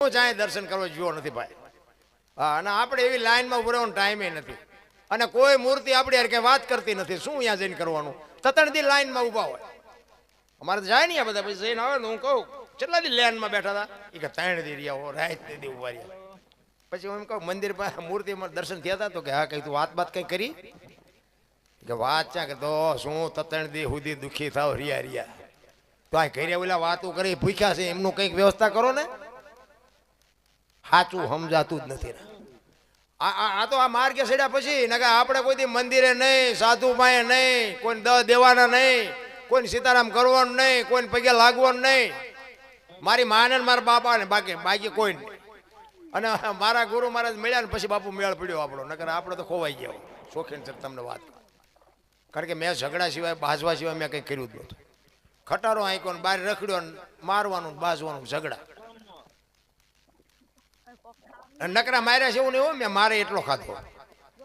ચાહે દર્શન કરવા જેવો નથી ભાઈ. હા, અને આપણે એવી લાઈનમાં ઉભો રહેવાનો ટાઈમે નથી. અને કોઈ મૂર્તિ આપણી યાર કઈ વાત કરતી નથી. શું અહીંયા જઈને કરવાનું? તતણ દી લાઈનમાં ઊભા હોય. અમારે તો જાય ને આ બધા પછી જઈને આવે ને હું કહું કેટલા દી લાઈનમાં બેઠા હતા? એ કે 3 દી રહ્યા હો, રાત દી ઉભા રહ્યા. પછી હું એમ કહું મંદિર પાસે મૂર્તિમાં દર્શન થયા હતા? તો કે હા. કઈ તું વાત કઈ કરી? કે વાત ચા કે તો શું તતણ દી સુધી દુખી થાવ રિયા રિયા તો આ ઘરે ઓલા વાતો કરી ભૂખ્યા છે એમનું કંઈક વ્યવસ્થા કરો ને. સાચું સમજાતું જ નથી. આ તો આ માર્ગે ચડ્યા પછી નકા આપણે કોઈ દી મંદિરે નહીં, સાધુ પાસે નહીં, કોઈ દ દેવાના નહીં, કોઈને સીતારામ કરવાનું નહીં, કોઈને પગે લાગવાનું નહીં. મારી માને મારા બાપા ને બાકી કોઈ નહીં. અને મારા ગુરુ મહારાજ મળ્યા ને પછી બાપુ મેળ પડ્યો આપણો. નકર આપણે તો ખોવાઈ ગયા શોખીન છે તમને વાત. કારણ કે મેં ઝઘડા સિવાય બાજવા સિવાય મેં કંઈ કર્યું જ નહોતું. ખટારો આંકો ને બહાર રખડ્યો ને મારવાનું બાજવાનું ઝઘડા. નકરા માર્યા છે એવું નહીં હોય. મેં મારે એટલો ખાધો.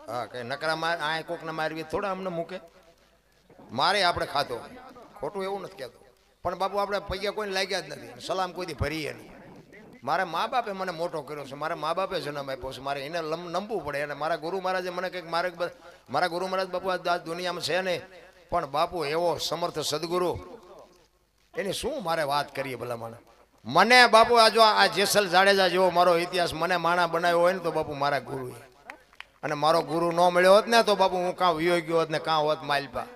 હા, કઈ નકરા આ કોકને મારવી થોડા અમને મૂકે. મારે આપણે ખાધો. ખોટું એવું નથી કહેતો. પણ બાપુ આપણે પૈયા કોઈને લાગ્યા જ નથી. સલામ કોઈથી ભરીએ નહીં. મારા મા બાપે મને મોટો કર્યો છે. મારા મા બાપે જન્મ આપ્યો છે. મારે એને નમવું પડે. અને મારા ગુરુ મહારાજે મને કંઈક મારા ગુરુ મહારાજ બાપુ આ દુનિયામાં છે નહીં. પણ બાપુ એવો સમર્થ સદગુરુ એની શું મારે વાત કરીએ ભલા મને બાપુ આ જેસલ જાડેજા જેવો મારો ઇતિહાસ મને માણા બનાવ્યો હોય ને તો બાપુ મારા ગુરુ. અને મારો ગુરુ ન મળ્યો હોત ને તો બાપુ હું કાં વિયો ગયો હોત ને કાં હોત માલપા.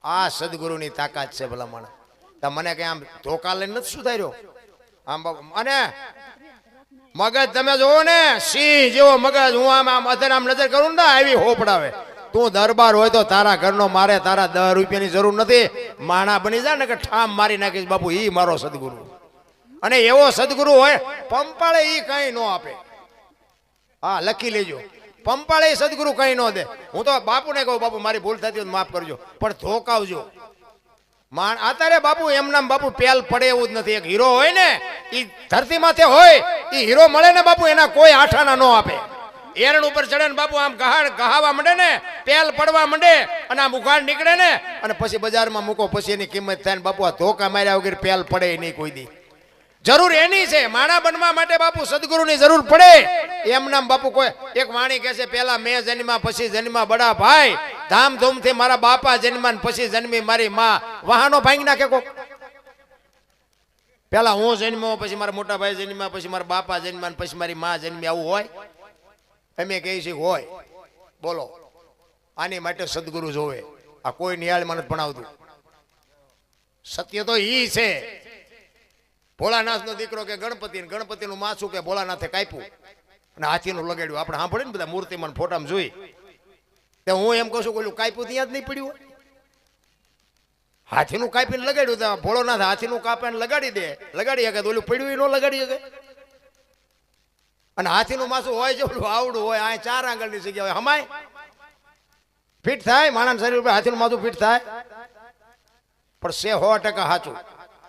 આ સદગુરુની તાકાત છે ભલા માણા. મને કઈ આમ ધોકા લઈને નથી સુધાર્યો આમ બાપુ. અને મગજ તમે જોવો ને સિંહ જેવો મગજ. હું આમ આમ નજર કરું ને આવી હોપડાવે. તું દરબાર હોય તો તારા ઘરનો મારે તારા 10 રૂપિયાની જરૂર નથી. માણા બની જાય ને કે ઠામ મારી નાખીશ બાપુ. ઈ મારો સદગુરુ. અને એવો સદગુરુ હોય પંપાળે ઈ કઈ ન આપે. હા, લખી લેજો. પંપાળે સદગુરુ કઈ ન દે. હું તો બાપુને કહું બાપુ મારી ભૂલ થતી હોય માફ કરજો પણ ધોકાવજો. અત્યારે બાપુ એમનામ બાપુ પેલ પડે એવું જ નથી. એક હીરો હોય ને ઈ ધરતી માથે હોય ઈ હીરો મળે ને બાપુ એના કોઈ આઠાના ન આપે. એરણ ઉપર ચડે ને બાપુ આમ ગહાવા માંડે ને પેલ પડવા માંડે અને આમ ઉઘાડ નીકળે ને અને પછી બજારમાં મૂકો પછી એની કિંમત થાય ને બાપુ આ ધોકા માર્યા વગર પેલ પડે નહીં કોઈ દી. જરૂર એની છે માણા બનવા માટે બાપુ સદગુરુની જરૂર પડે. એમ નામ બાપુ કોઈ એક વાણી કહે છે પેલા મેં જન્મા પછી જન્મા બડા ભાઈ, ધામધૂમથી મારા બાપા જન્મા પછી જન્મી મારી માં. વાહનો ભાંગી નાખે કોક. પેલા હું જન્મ્યો પછી મારા મોટા ભાઈ જન્મ્યા પછી મારા બાપા જન્મ્યા પછી મારી માં જન્મી. આવું હોય? અમે કહી છીએ હોય. બોલો, આની માટે સદગુરુ જોવે. આ કોઈ નિહાળમાં નથી ભણાવતું. સત્ય તો ઈ છે. ભોળાનાથ નો દીકરો કે ગણપતિ નું માથું કે ભોળાનાથે કાપ્યું અને હાથીનું લગાડ્યું. આપણે સાંભળે ને બધા મૂર્તિમાં ફોટામાં જોઈ. હું એમ કહું છું કોઈ કાપ્યું ત્યાં જ નહીં પડ્યું. હાથીનું કાપીને લગાડ્યું તો ભોળોનાથ હાથીનું કાપીને લગાડી શકે તો ઓલું પડ્યું ન લગાડી શકે. અને હાથીનું માથું હોય છે ઓલું આવડું હોય. આ 4 આંગળની જગ્યા હોય. હમાય ફિટ થાય માણસ શરીર ઉપર હાથીનું માથું ફિટ થાય પણ છે 100% સાચું.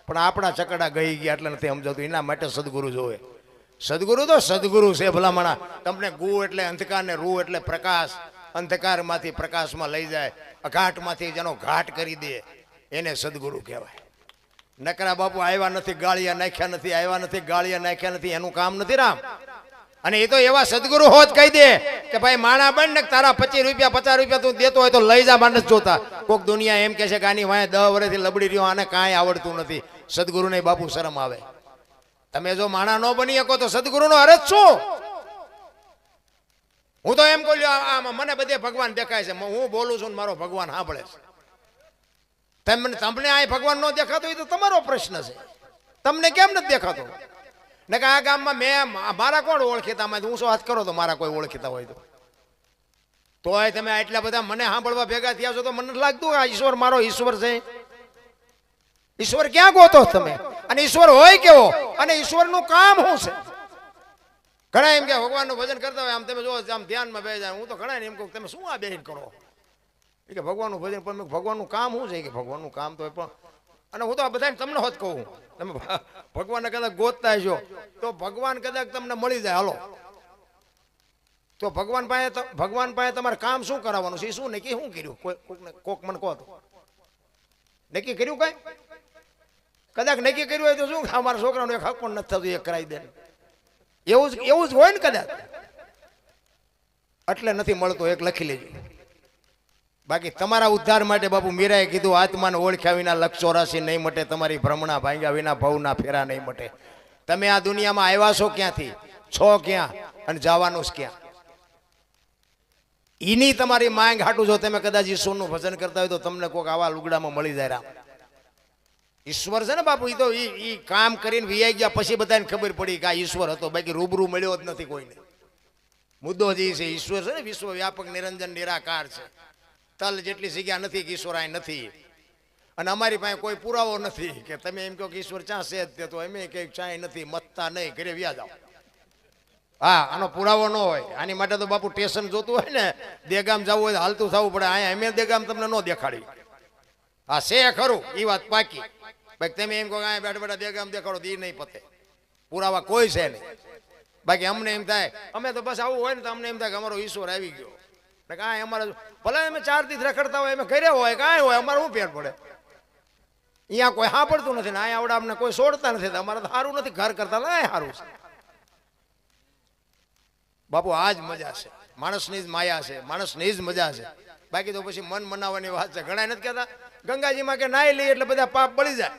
પણ આપણા ચકડા ગઈ ગયા એટલે નથી સમજાતું. એના માટે સદગુરુ જોવે. સદગુરુ તો સદગુરુ છે ભલામણા. તમને ગુ એટલે અંધકાર ને રૂ એટલે પ્રકાશ. અંધકારમાંથી પ્રકાશમાં લઈ જાય. અઘાટમાંથી જેનો ઘાટ કરી દે એને સદગુરુ કહેવાય. નકરા બાપુ આવ્યા નથી ગાળિયા નાખ્યા નથી, આવ્યા નથી ગાળિયા નાખ્યા નથી, એનું કામ નથી રામ. અને એ તો એવા સદગુરુ હોત કહી દે કે ભાઈ માણા બન ને તારા 25 રૂપિયા 50 રૂપિયા તું દેતો હોય તો લઈ જા. માણસ જોતા કોક દુનિયા એમ કે છે કે આની વાંહે 10 વર્ષથી લબડી રહ્યો, આને કાંઈ આવડતું નથી. સદગુરુ ને બાપુ શરમ આવે. તમે જો માણા ન બની શકો તો સદગુરુ નો અરજ શું? હું તો એમ કહું મને બધે ભગવાન દેખાય છે. હું બોલું છું ને મારો ભગવાન સાંભળે છે. તમને આ ભગવાન ન દેખાતો હોય તો તમારો પ્રશ્ન છે. તમને કેમ નથી દેખાતો? ને કે આ ગામમાં મેં મારા કોણ ઓળખીતા માં હું શું હાથ કરો તો મારા કોઈ ઓળખીતા હોય તોય તમે આટલા બધા મને સાંભળવા ભેગા થયા છો તો મને લાગતું આ ઈશ્વર મારો ઈશ્વર છે. ઈશ્વર ક્યાં ગોતો તમે? અને ઈશ્વર હોય કેવો? અને ઈશ્વરનું કામ શું છે? ઘણા એમ કે ભગવાનનું ભજન કરતા હોય આમ તમે જો આમ ધ્યાનમાં બેસી જાય. હું તો ઘણા એમ કહું તમે શું આ બેહીને કરો? કે ભગવાનનું ભજન પણ ભગવાનનું કામ શું છે? કે ભગવાનનું કામ તો પણ અને હું તો આ બધાને તમને હોત કહું તમે ભગવાનને કદાચ ગોતતા છો તો ભગવાન કદાચ તમને મળી જાય. હાલો તો ભગવાન પાસે તમારે કામ શું કરાવવાનું છે? શું નક્કી શું કર્યું? કોક મને કહો તો નક્કી કર્યું કઈ? કદાચ નક્કી કર્યું હોય તો શું અમારા છોકરાનું એક હક પણ નથી થતું એ કરાવી દે. એવું જ હોય ને કદાચ, એટલે નથી મળતો. એક લખી લેજો. બાકી તમારા ઉદ્ધાર માટે બાપુ મીરાએ કીધું, આત્માને ઓળખ્યા વિના લક્ષ 84 નહીં મટે, તમારી ભ્રમણા ભાંગ્યા વિના ભવના ફેરા નહીં મટે. તમે આ દુનિયામાં આવ્યા છો ક્યાંથી, છો ક્યાં અને જવાનું ક્યાં? એની તમારી માંગ હાટું જો તમે કદાચ ઈશ્વરનું ભજન કરતા હોય તો તમને કોઈક આવા લુગડામાં મળી જાય. રામ ઈશ્વર છે ને બાપુ, એ તો ઈ કામ કરીને વિયાઈ ગયા પછી બધાને ખબર પડી કે આ ઈશ્વર હતો, બાકી રૂબરૂ મળ્યો જ નથી કોઈને. મુદ્દો જે છે ઈશ્વર છે ને, વિશ્વ વ્યાપક નિરંજન નિરાકાર છે. તલ જેટલી જગ્યા નથી કે ઈશ્વર અહીં નથી. અને અમારી પાસે કોઈ પુરાવો નથી કે તમે એમ કહો કે ઈશ્વર ક્યાં છે જ, તો એમ કે ચાય નથી, મતતા નહીં, ઘરે વ્યા જાઓ. હા, આનો પુરાવો ન હોય. આની માટે તો બાપુ સ્ટેશન જોતું હોય ને, દેગામ જવું હોય તો હાલતું થવું પડે. અહીંયા અમે દેગામ તમને ન દેખાડી. હા છે ખરું, એ વાત પાકી. બાકી તમે એમ કહો કે અહીંયા બેઠા બેઠા દેગામ દેખાડો, દી નહીં પતે. પુરાવા કોઈ છે નહીં. બાકી અમને એમ થાય, અમે તો બસ આવું હોય ને તો અમને એમ થાય કે અમારો ઈશ્વર આવી ગયો. કાંઈ અમારે ભલે અમે 4 દી રખડતા હોય, અમે કર્યા હોય, કાંઈ હોય, અમારે શું ફેર પડે? અહીંયા કોઈ હા પડતું નથી ને અહીંયા આવડે અમને કોઈ છોડતા નથી. અમારે તો સારું નથી, ઘર કરતા સારું છે બાપુ. આ જ મજા છે, માણસની જ માયા છે, માણસની જ મજા છે. બાકી તો પછી મન મનાવવાની વાત છે. ઘણા નથી કહેતા ગંગાજીમાં કે નાઈ લઈએ એટલે બધા પાપ બળી જાય.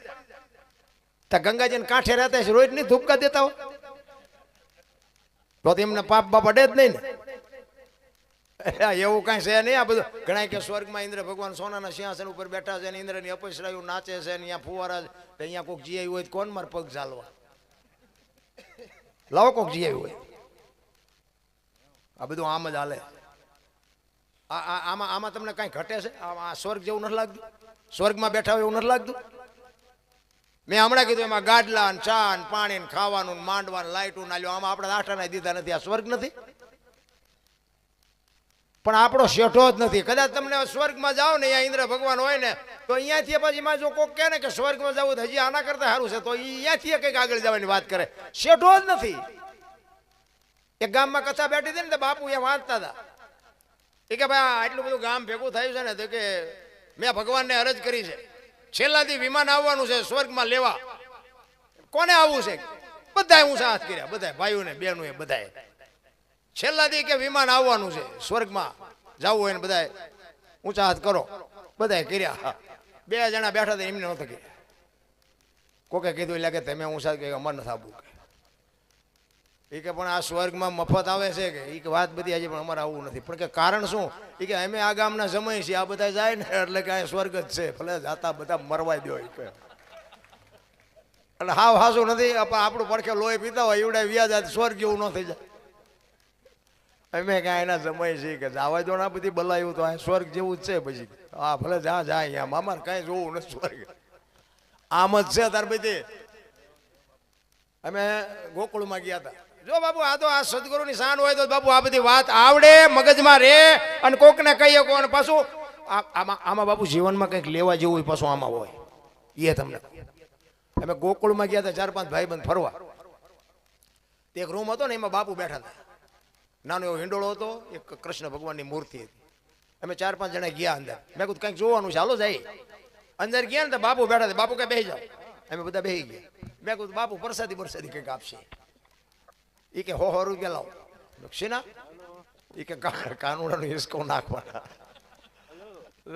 તો ગંગાજીને કાંઠે રહેતા છે, રોજ નહીં ધૂપકા દેતા હોય તો એમને પાપ બાપ અડે જ નહીં ને. એવું કઈ છે નહીં. આ બધું ઘણા કે સ્વર્ગમાં ઇન્દ્ર ભગવાન સોનાના સિંહાસન ઉપર બેઠા છે, ઇન્દ્રની અપસરાયું નાચે છે, અહીંયા ફુવારા, અહીંયા કોઈક જીઆઈ હોય કોણ માર પગ ચાલવા લાવો, કોઈક જીઆઈ હોય. આ બધું આમ જ હાલે. આમાં તમને કઈ ઘટે છે? આ સ્વર્ગ જેવું નથી લાગતું? સ્વર્ગમાં બેઠા હોય એવું નથી લાગતું? મેં હમણાં કીધું એમાં ગાડલા ને ચા ને પાણી ને ખાવાનું માંડવાનું લાઈટું નાલ્યો. આમાં આપણે આઠાના દીધા નથી. આ સ્વર્ગ નથી? પણ આપણો શેઠો જ નથી. કદાચ તમને સ્વર્ગમાં જાઓ ને, અહીંયા ઇન્દ્ર ભગવાન હોય ને, તો અહીંયાથી પછી માં જો કોઈક કહે ને કે સ્વર્ગમાં જવું હજી આના કરતા સારું છે, તો અહીંયાથી કંઈક આગળ જવાની વાત કરે. શેઠો જ નથી. એક ગામમાં કથા બેઠી હતી ને, તો બાપુ એ વાંચતા હતા. એ કે ભાઈ આટલું બધું ગામ ભેગું થયું છે ને, તો કે મેં ભગવાનને અરજ કરી છે, છેલ્લાથી વિમાન આવવાનું છે સ્વર્ગમાં લેવા. કોને આવવું છે? બધાએ ઊંચા હાથ કર્યા, બધા ભાઈઓને બહેનોએ બધાએ. છેલ્લાથી કે વિમાન આવવાનું છે, સ્વર્ગમાં જવું હોય ને બધાએ ઊંચા હાથ કરો. બધાએ કર્યા. 2 જણા બેઠા હતા, એમને નહોતા કર્યા. કોકે કીધું એટલે કે તમે ઊંચા કે અમારે નથી આવવું. એ કે પણ આ સ્વર્ગમાં મફત આવે છે કે એ વાત બધી આજે, પણ અમારે આવવું નથી. પણ કે કારણ શું? એ કે અમે આ ગામના સમય છીએ, આ બધા જાય ને એટલે કે આ સ્વર્ગ જ છે, ભલે જાતા બધા મરવાઈ દો. એટલે હાવ હાસું નથી. આપણું પડખે લોહી પીતા હોય એવડે વ્યાજ સ્વર્ગ જેવું ન થઈ જાય. અમે કાંઈ એના સમય છીએ કે જવા દો ના બધી બલાયું, તો આ સ્વર્ગ જેવું જ છે. પછી હા ભલે જા જાય, અહીંયા મામાર કાંઈ જોવું નથી સ્વર્ગ. આમ જ છે તાર બધી. અમે ગોકુળમાં ગયા હતા. જો બાપુ આ તો આ સદગુરુની શાન હોય તો બાપુ આ બધી વાત આવડે, મગજમાં રે, અને કોકને કહી શકો. અને પાછું આમાં બાપુ જીવનમાં કંઈક લેવા જેવું પાછું આમાં હોય. એ તમને અમે ગોકુળમાં ગયા હતા, 4-5 ભાઈબંધ ફરવા. એક રૂમ હતો ને, એમાં બાપુ બેઠા હતા. નાનો એવો હિંડોળો હતો, એક કૃષ્ણ ભગવાનની મૂર્તિ હતી. અમે 4-5 જણા ગયા અંદર. મેં કીધું કંઈક જોવાનું છે, હાલો જાય. અંદર ગયા ને તો બાપુ બેઠા હતા. બાપુ કઈ બેસી જાઓ. અમે બધા બેસી ગયા. મેં કીધું બાપુ પ્રસાદી કંઈક આપશે. એ કે 100 રૂપિયા લાવો. શેના? એ કે કાનુડાનું હિસકો નાખવાના.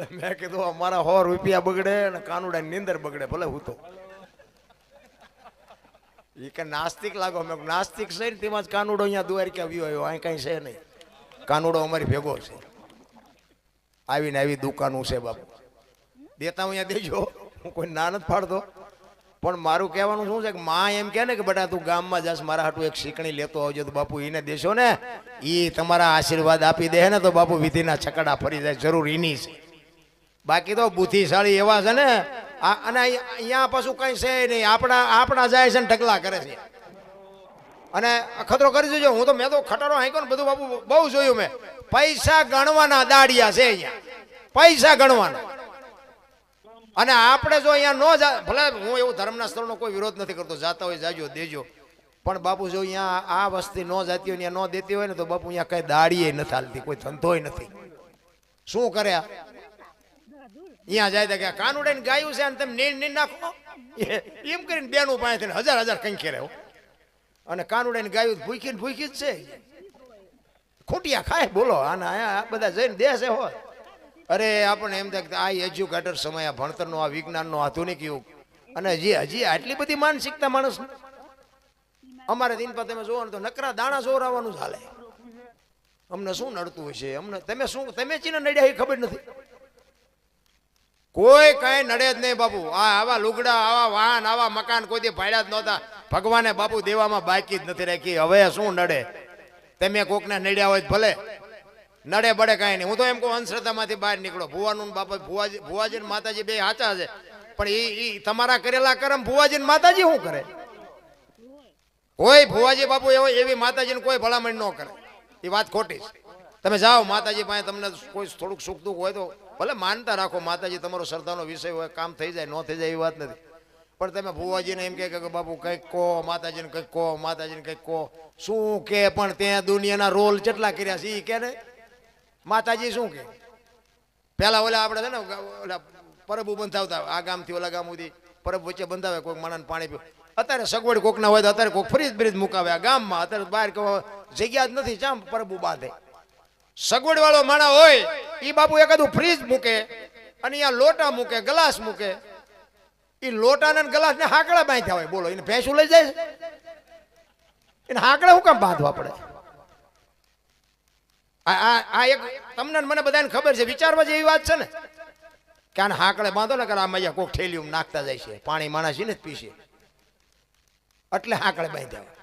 મેં કીધું અમારા 100 રૂપિયા બગડે અને કાનુડાની નીંદર બગડે, ભલે હું તો. એ કે નાસ્તિક લાગો. મેં નાસ્તિક છે ને, તેમાં જ કાનુડો અહીંયા દ્વારકા આવ્યો. અહીં કઈ છે નહીં. કાનુડો અમારી ભેગો છે. આવીને આવી દુકાનો છે બાપુ. દેતા હું અહીંયા દેજો, હું કોઈ ના નથી પાડતો. પણ મારું કહેવાનું શું છે કે માં એમ કહે ને કે બેટા તું ગામમાં જાસ, મારા હાટું એક શીકણી લેતો આવજો, તો બાપુ એને દેશો ને, એ તમારા આશીર્વાદ આપી દે ને, તો બાપુ વિધિના છકડા ફરી જાય. જરૂર એની છે. બાકી તો બુદ્ધિશાળી એવા છે ને, અને અહીંયા પાછું કઈ છે નહીં. આપણા જાય છે ને ઢગલા કરે છે. અને ખતરો કરી દેજો. હું તો મેં તો ખટારો હાંક્યો ને બધું બાપુ બહુ જોયું મેં. પૈસા ગણવાના દાડિયા છે અહીંયા, પૈસા ગણવાના. અને આપણે જો અહીંયા ન જા, ભલે હું એવું ધર્મના સ્થળનો કોઈ વિરોધ નથી કરતો, જાતા હોય જાજો દેજો. પણ બાપુ જો અહીંયા આ વસ્તી ન જાતી હોય, ન દેતી હોય ને, તો બાપુ અહીંયા કઈ દાડીએ નથી હાલતી, કોઈ ધંધોય નથી. શું કરે? અહીંયા જાય કે કાનુડે ગાયું છે અને તમે નીર નાખો, એમ કરીને બેનું પાસે 1000 કંઈ ખેરે. અને કાનુડાની ગાયું ભૂખી ને ભૂખી જ છે, ખૂટિયા ખાય. બોલો આના આ બધા જઈને દેશે હોત. અરે આપણને એમ થાય કે આ એજ્યુકેટર સમય, આ ભણતરનો, આ વિજ્ઞાનનો આધુનિક યુગ, અને હજી આટલી બધી માનસિકતા માણસ. અમારે દિન પર તમે જોવો ને તો નકરા દાણા જોરાવાનું ચાલે. અમને શું નડતું હશે? અમને તમે ચીને નડ્યા એ ખબર નથી. કોઈ કઈ નડે જ નહીં બાપુ. આવા લુગડા, આવા વાહન, આવા મકાન કોઈ દી ભાડ્યા જ નહોતા. ભગવાને બાપુ દેવામાં બાકી જ નથી રાખી. હવે શું નડે? તમે કોકને નડ્યા હોય ભલે, નડે બડે કાંઈ નહીં. હું તો એમ કહું અંધશ્રદ્ધામાંથી બહાર નીકળો. ભુવાનું બાપા, ભુવાજી ને માતાજી બે સાચા છે, પણ એ તમારા કરેલા કર્મ ભુવાજી ને માતાજી શું કરે? કોઈ ભુવાજી બાપુ એવી માતાજીને કોઈ ભલામણ ન કરે. એ વાત ખોટી છે. તમે જાઓ માતાજી પાસે, તમને કોઈ થોડુંક સુખ દુઃખ હોય તો ભલે માનતા રાખો. માતાજી તમારો શ્રદ્ધાનો વિષય હોય, કામ થઈ જાય ન થઈ જાય એવી વાત નથી. પણ તમે ભુવાજીને એમ કે બાપુ કંઈક કહો, માતાજીને કંઈક કહો, માતાજીને કંઈક કહો. શું કે? પણ ત્યાં દુનિયાના રોલ કેટલા કર્યા છે એ કે ને. માતાજી શું કે? પેલા ઓલા આપણે છે ને ઓલા પરબુ બંધાવતા, આ ગામથી ઓલા ગામ સુધી પરબ વચ્ચે બંધાવે, કોઈક માણસ પાણી પીવે. અત્યારે સગવડ કોક ના હોય તો અત્યારે કોઈક ફ્રીજ બ્રીજ મુકાવે આ ગામમાં. અત્યારે બહાર જગ્યા જ નથી, ચામ પરબુ બાંધે. સગવડ વાળો માણસ હોય એ બાપુ એકાદું ફ્રીજ મૂકે અને અહીંયા લોટા મૂકે, ગ્લાસ મૂકે. એ લોટા ને ગ્લાસ ને હાકડા બાંધ્યા હોય. બોલો, એને ભેંસું લઈ જાય? એને હાકડા શું કામ બાંધવા પડે? આ એક તમને મને બધાને ખબર છે, વિચારવા જેવી વાત છે ને, કે આને હાકડે બાંધો ને, આમાં અહીંયા કોક થેલીઓ નાખતા જાય છે, પાણી માણસ ને જ પીશે, એટલે હાકડે બાંધ્યા.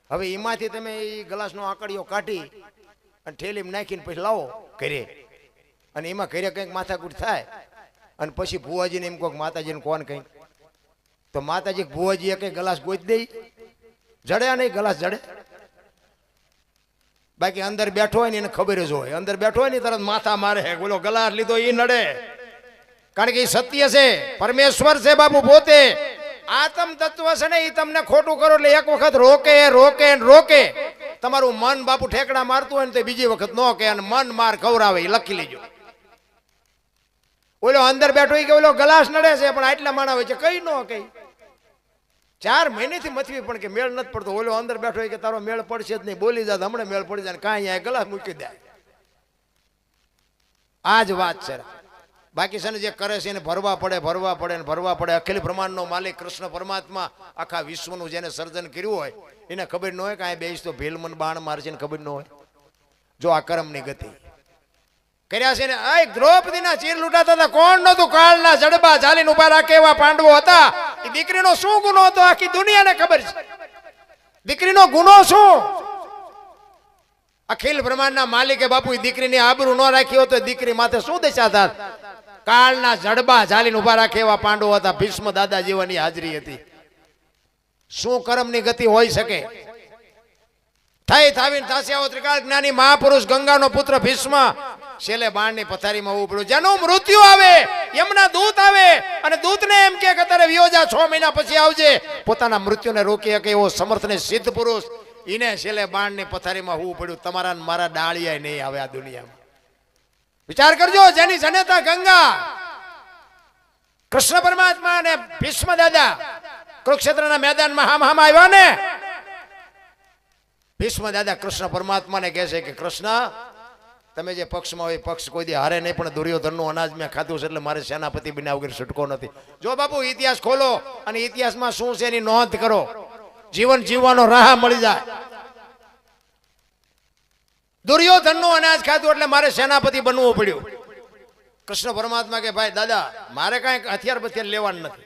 હવે એમાંથી તમે એ ગ્લાસનો આકડીઓ કાઢી અને થેલીમાં નાખીને પછી લાવો ઘરે, અને એમાં ઘરે કંઈક માથાકૂટ થાય, અને પછી ભુવાજીને એમ કહો માતાજીને કોણ કંઈક, તો માતાજી ભુવાજી કંઈ ગ્લાસ ગોઈ દે? જડે નહીં ગ્લાસ જડે? બાકી અંદર બેઠો હોય ને એને ખબર જ હોય, અંદર બેઠો હોય ને તરત માથા મારે, બોલો ગ્લાસ લીધો એ નડે. કારણ કે એ સત્ય છે, પરમેશ્વર છે બાપુ પોતે. આત્મ તત્વ છે ને, એ તમને ખોટું કરો એટલે એક વખત રોકે રોકે રોકે. તમારું મન બાપુ ઠેકડા મારતું હોય ને તો બીજી વખત ન કે, અને મન માર ખવરાવે એ લખી લેજો. ઓલો અંદર બેઠો કે ઓલો ગ્લાસ નડે છે, પણ આટલા માણા હોય છે, કઈ ન કઈ 4 મહિનેથી મથવી પણ કે મેળ નથી પડતો. ઓલો અંદર બેઠો કે તારો મેળ પડશે જ નહીં, બોલી જાય હમણાં મેળ પડી જાય, કાંઈ અહીંયા ગ્લાસ મૂકી દે. આ જ વાત છે. બાકી છે ને જે કરે છે એને ભરવા પડે, ભરવા પડે ને ભરવા પડે. અખિલ બ્રહ્માંડનો માલિક કૃષ્ણ પરમાત્મા આખા વિશ્વનું જેને સર્જન કર્યું હોય એને ખબર ન હોય કે આ બેસ તો ભીલમન બાણ મારશે ને ખબર ન હોય. જો આ કર્મની ગતિ કર્યા છે ને. આ દ્રૌપદીના ચીર લૂંટાતા હતા, કોણ નતું? કાળના જડબા ઝાલીને ઉભા રાખે એવા પાંડવો હતા. એ દીકરીનો શું ગુનો હતો આખી દુનિયાને ખબર છે. દીકરીનો ગુનો શું? અખિલ બ્રહ્માંડના માલિકે બાપુ એ દીકરીની આબરૂ ન રાખી હોય તો દીકરી માથે શું દશા થાત? કાળના જડબા ઝાલીને ઉભા રાખે એવા પાંડવો હતા. ભીષ્મ દાદા જેવાની હાજરી હતી. શું કર્મની ગતિ હોઈ શકે? થઈ થાવીને થાસી આવો ત્રિકાળ જ્ઞાની મહાપુરુષ ગંગાનો પુત્ર ભીષ્મ છેલ્લે બાણની પથારીમાં ઉભું પડ્યું. જેનું મૃત્યુ આવે, એમના દૂત આવે અને દૂતને એમ કે અત્યારે વિયોજા 6 મહિના પછી આવજે. પોતાના મૃત્યુને રોકી શકે એવો સમર્થ ને સિદ્ધ પુરુષ, એને છેલ્લે બાણની પથારીમાં હોવું પડ્યું. તમારા મારા ડાળિયા નહીં આવે આ દુનિયામાં. વિચાર કરજો, જેની જનેતા ગંગા, કૃષ્ણ પરમાત્મા અને ભીષ્મ દાદા કુરુક્ષેત્રના મેદાનમાં હામ આવ્યા ને. ભીષ્મ દાદા કૃષ્ણ પરમાત્માને કહે છે કે કૃષ્ણ, તમે જે પક્ષમાં હોય પક્ષ કોઈ દી હારે નહીં, પણ દુર્યોધનનું અનાજ મેં ખાધું છે એટલે મારે સેનાપતિ બન્યા વગર છૂટકો નથી. જો બાપુ ઇતિહાસ ખોલો અને ઇતિહાસમાં શું છે એની નોંધ કરો. જીવન જીવવાનો રાહ મળી જાય. દુર્યોધનનું અનાજ ખાધું એટલે મારે સેનાપતિ બનવું પડ્યું. કૃષ્ણ પરમાત્મા કે ભાઈ દાદા, મારે કાંઈ હથિયાર બથિયાર લેવાનું નથી.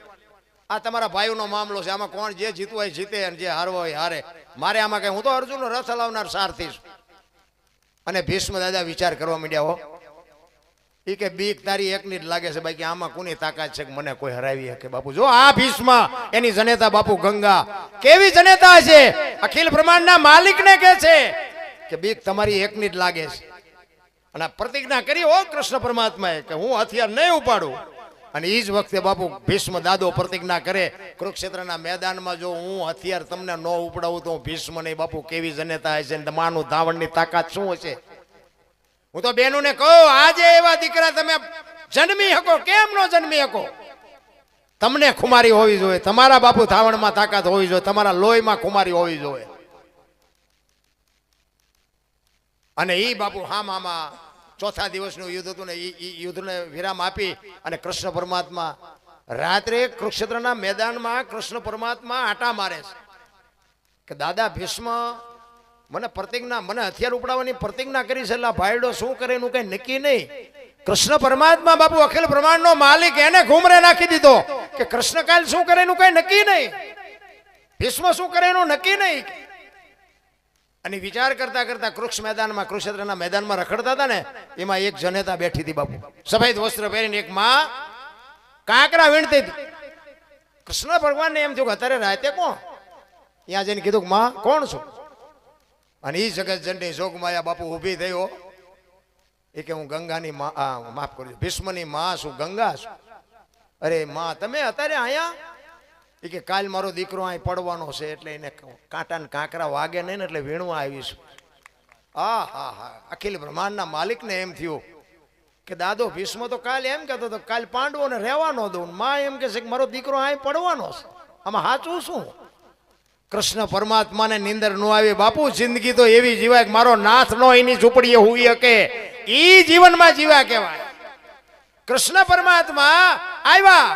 આ તમારા ભાઈઓનો મામલો છે, આમાં કોણ જે જીતવું હોય જીતે અને જે હારવો હોય હારે. મારે આમાં કઈ, હું તો અર્જુનનો રથ હલાવનાર સારથી છું. અને ભીષ્મ દાદા વિચાર કરવા માંડ્યા. હો એ કે બીક તારી એકની જ લાગે છે, બાકી આમાં કોની તાકાત છે કે મને કોઈ હરાવી શકે? બાપુ જો આ ભીષ્મ, એની જનેતા બાપુ ગંગા કેવી જનેતા છે. અખિલ બ્રહ્માંડના માલિકને કહે છે કે બીક તમારી એકની જ લાગે છે. અને પ્રતિજ્ઞા કરી હો કૃષ્ણ પરમાત્માએ કે હું હથિયાર નહીં ઉપાડું. અને એ જ વખતે બાપુ ભીષ્મ દાદો પ્રતિજ્ઞા કરે કુરુક્ષેત્રના મેદાનમાં, જો હું હથિયાર તમને ન ઉપડાવું તો ભીષ્મ નહીં. બાપુ કેવી જનેતા હશે, માનું ધાવણની તાકાત શું હશે? હું તો બહેનોને કહું, આજે એવા દીકરા તમે જન્મી શકો, કેમ ન જન્મી શકો? તમને ખુમારી હોવી જોઈએ, તમારા બાપુ ધાવણમાં તાકાત હોવી જોઈએ, તમારા લોહીમાં ખુમારી હોવી જોઈએ. અને એ બાપુ હા મામા ચોથા દિવસનું યુદ્ધ હતું ને એ યુદ્ધને વિરામ આપી અને કૃષ્ણ પરમાત્મા રાત્રે કુરુક્ષેત્રના મેદાનમાં કૃષ્ણ પરમાત્મા આટા મારે છે કે દાદા ભીષ્મ મને પ્રતિજ્ઞા મને હથિયાર ઉપડાવવાની પ્રતિજ્ઞા કરી છે, એટલે ભાઈડો શું કરે એનું કઈ નક્કી નહીં. કૃષ્ણ પરમાત્મા બાપુ અખિલ બ્રહ્માંડનો માલિક એને ઘૂમરે નાખી દીધો કે કૃષ્ણ કાલ શું કરે એનું કઈ નક્કી નહીં, ભીષ્મ શું કરે એનું નક્કી નહીં. અને વિચાર કરતા કરતા કુરુક્ષેત્રના મેદાનમાં રખડતા હતા ને એમાં એક જનેતા બેઠી હતી બાપુ, સફેદ વસ્ત્ર પહેરીને. એક માં કાંકરા વીણતી હતી. કૃષ્ણ ભગવાનને એમ થયું કે અત્યારે રાતે કોણ? ત્યાં જઈને કીધું કે માં કોણ છું? અને એ જગત જનની જોગમાયા બાપુ ઊભી થયો એ કે હું ગંગાની માફ કરજો ભીષ્મની માં છું, ગંગા છું. અરે માં તમે અત્યારે અહીંયા? એ કે કાલ મારો દીકરો અહીં પડવાનો છે એટલે એને કાંટા ને કાંકરા વાગે નહીં ને એટલે વીણવા આવીશું. હા હા હા, અખિલ બ્રહ્માંડના માલિકને એમ થયું કે દાદો ભીષ્મ તો કાલ એમ કહેતો હતો કાલ પાંડવોને રહેવાનો દઉં, માં એમ કે છે કે મારો દીકરો અહીં પડવાનો છે, આમાં સાચું શું? કૃષ્ણ પરમાત્માને નિંદર ન આવી બાપુ, જિંદગી તો એવી જીવાય કે મારો નાથ નો એની ઝૂંપડીએ હુઈ શકે ઈ જીવનમાં જીવા કહેવાય. કૃષ્ણ પરમાત્મા આવ્યા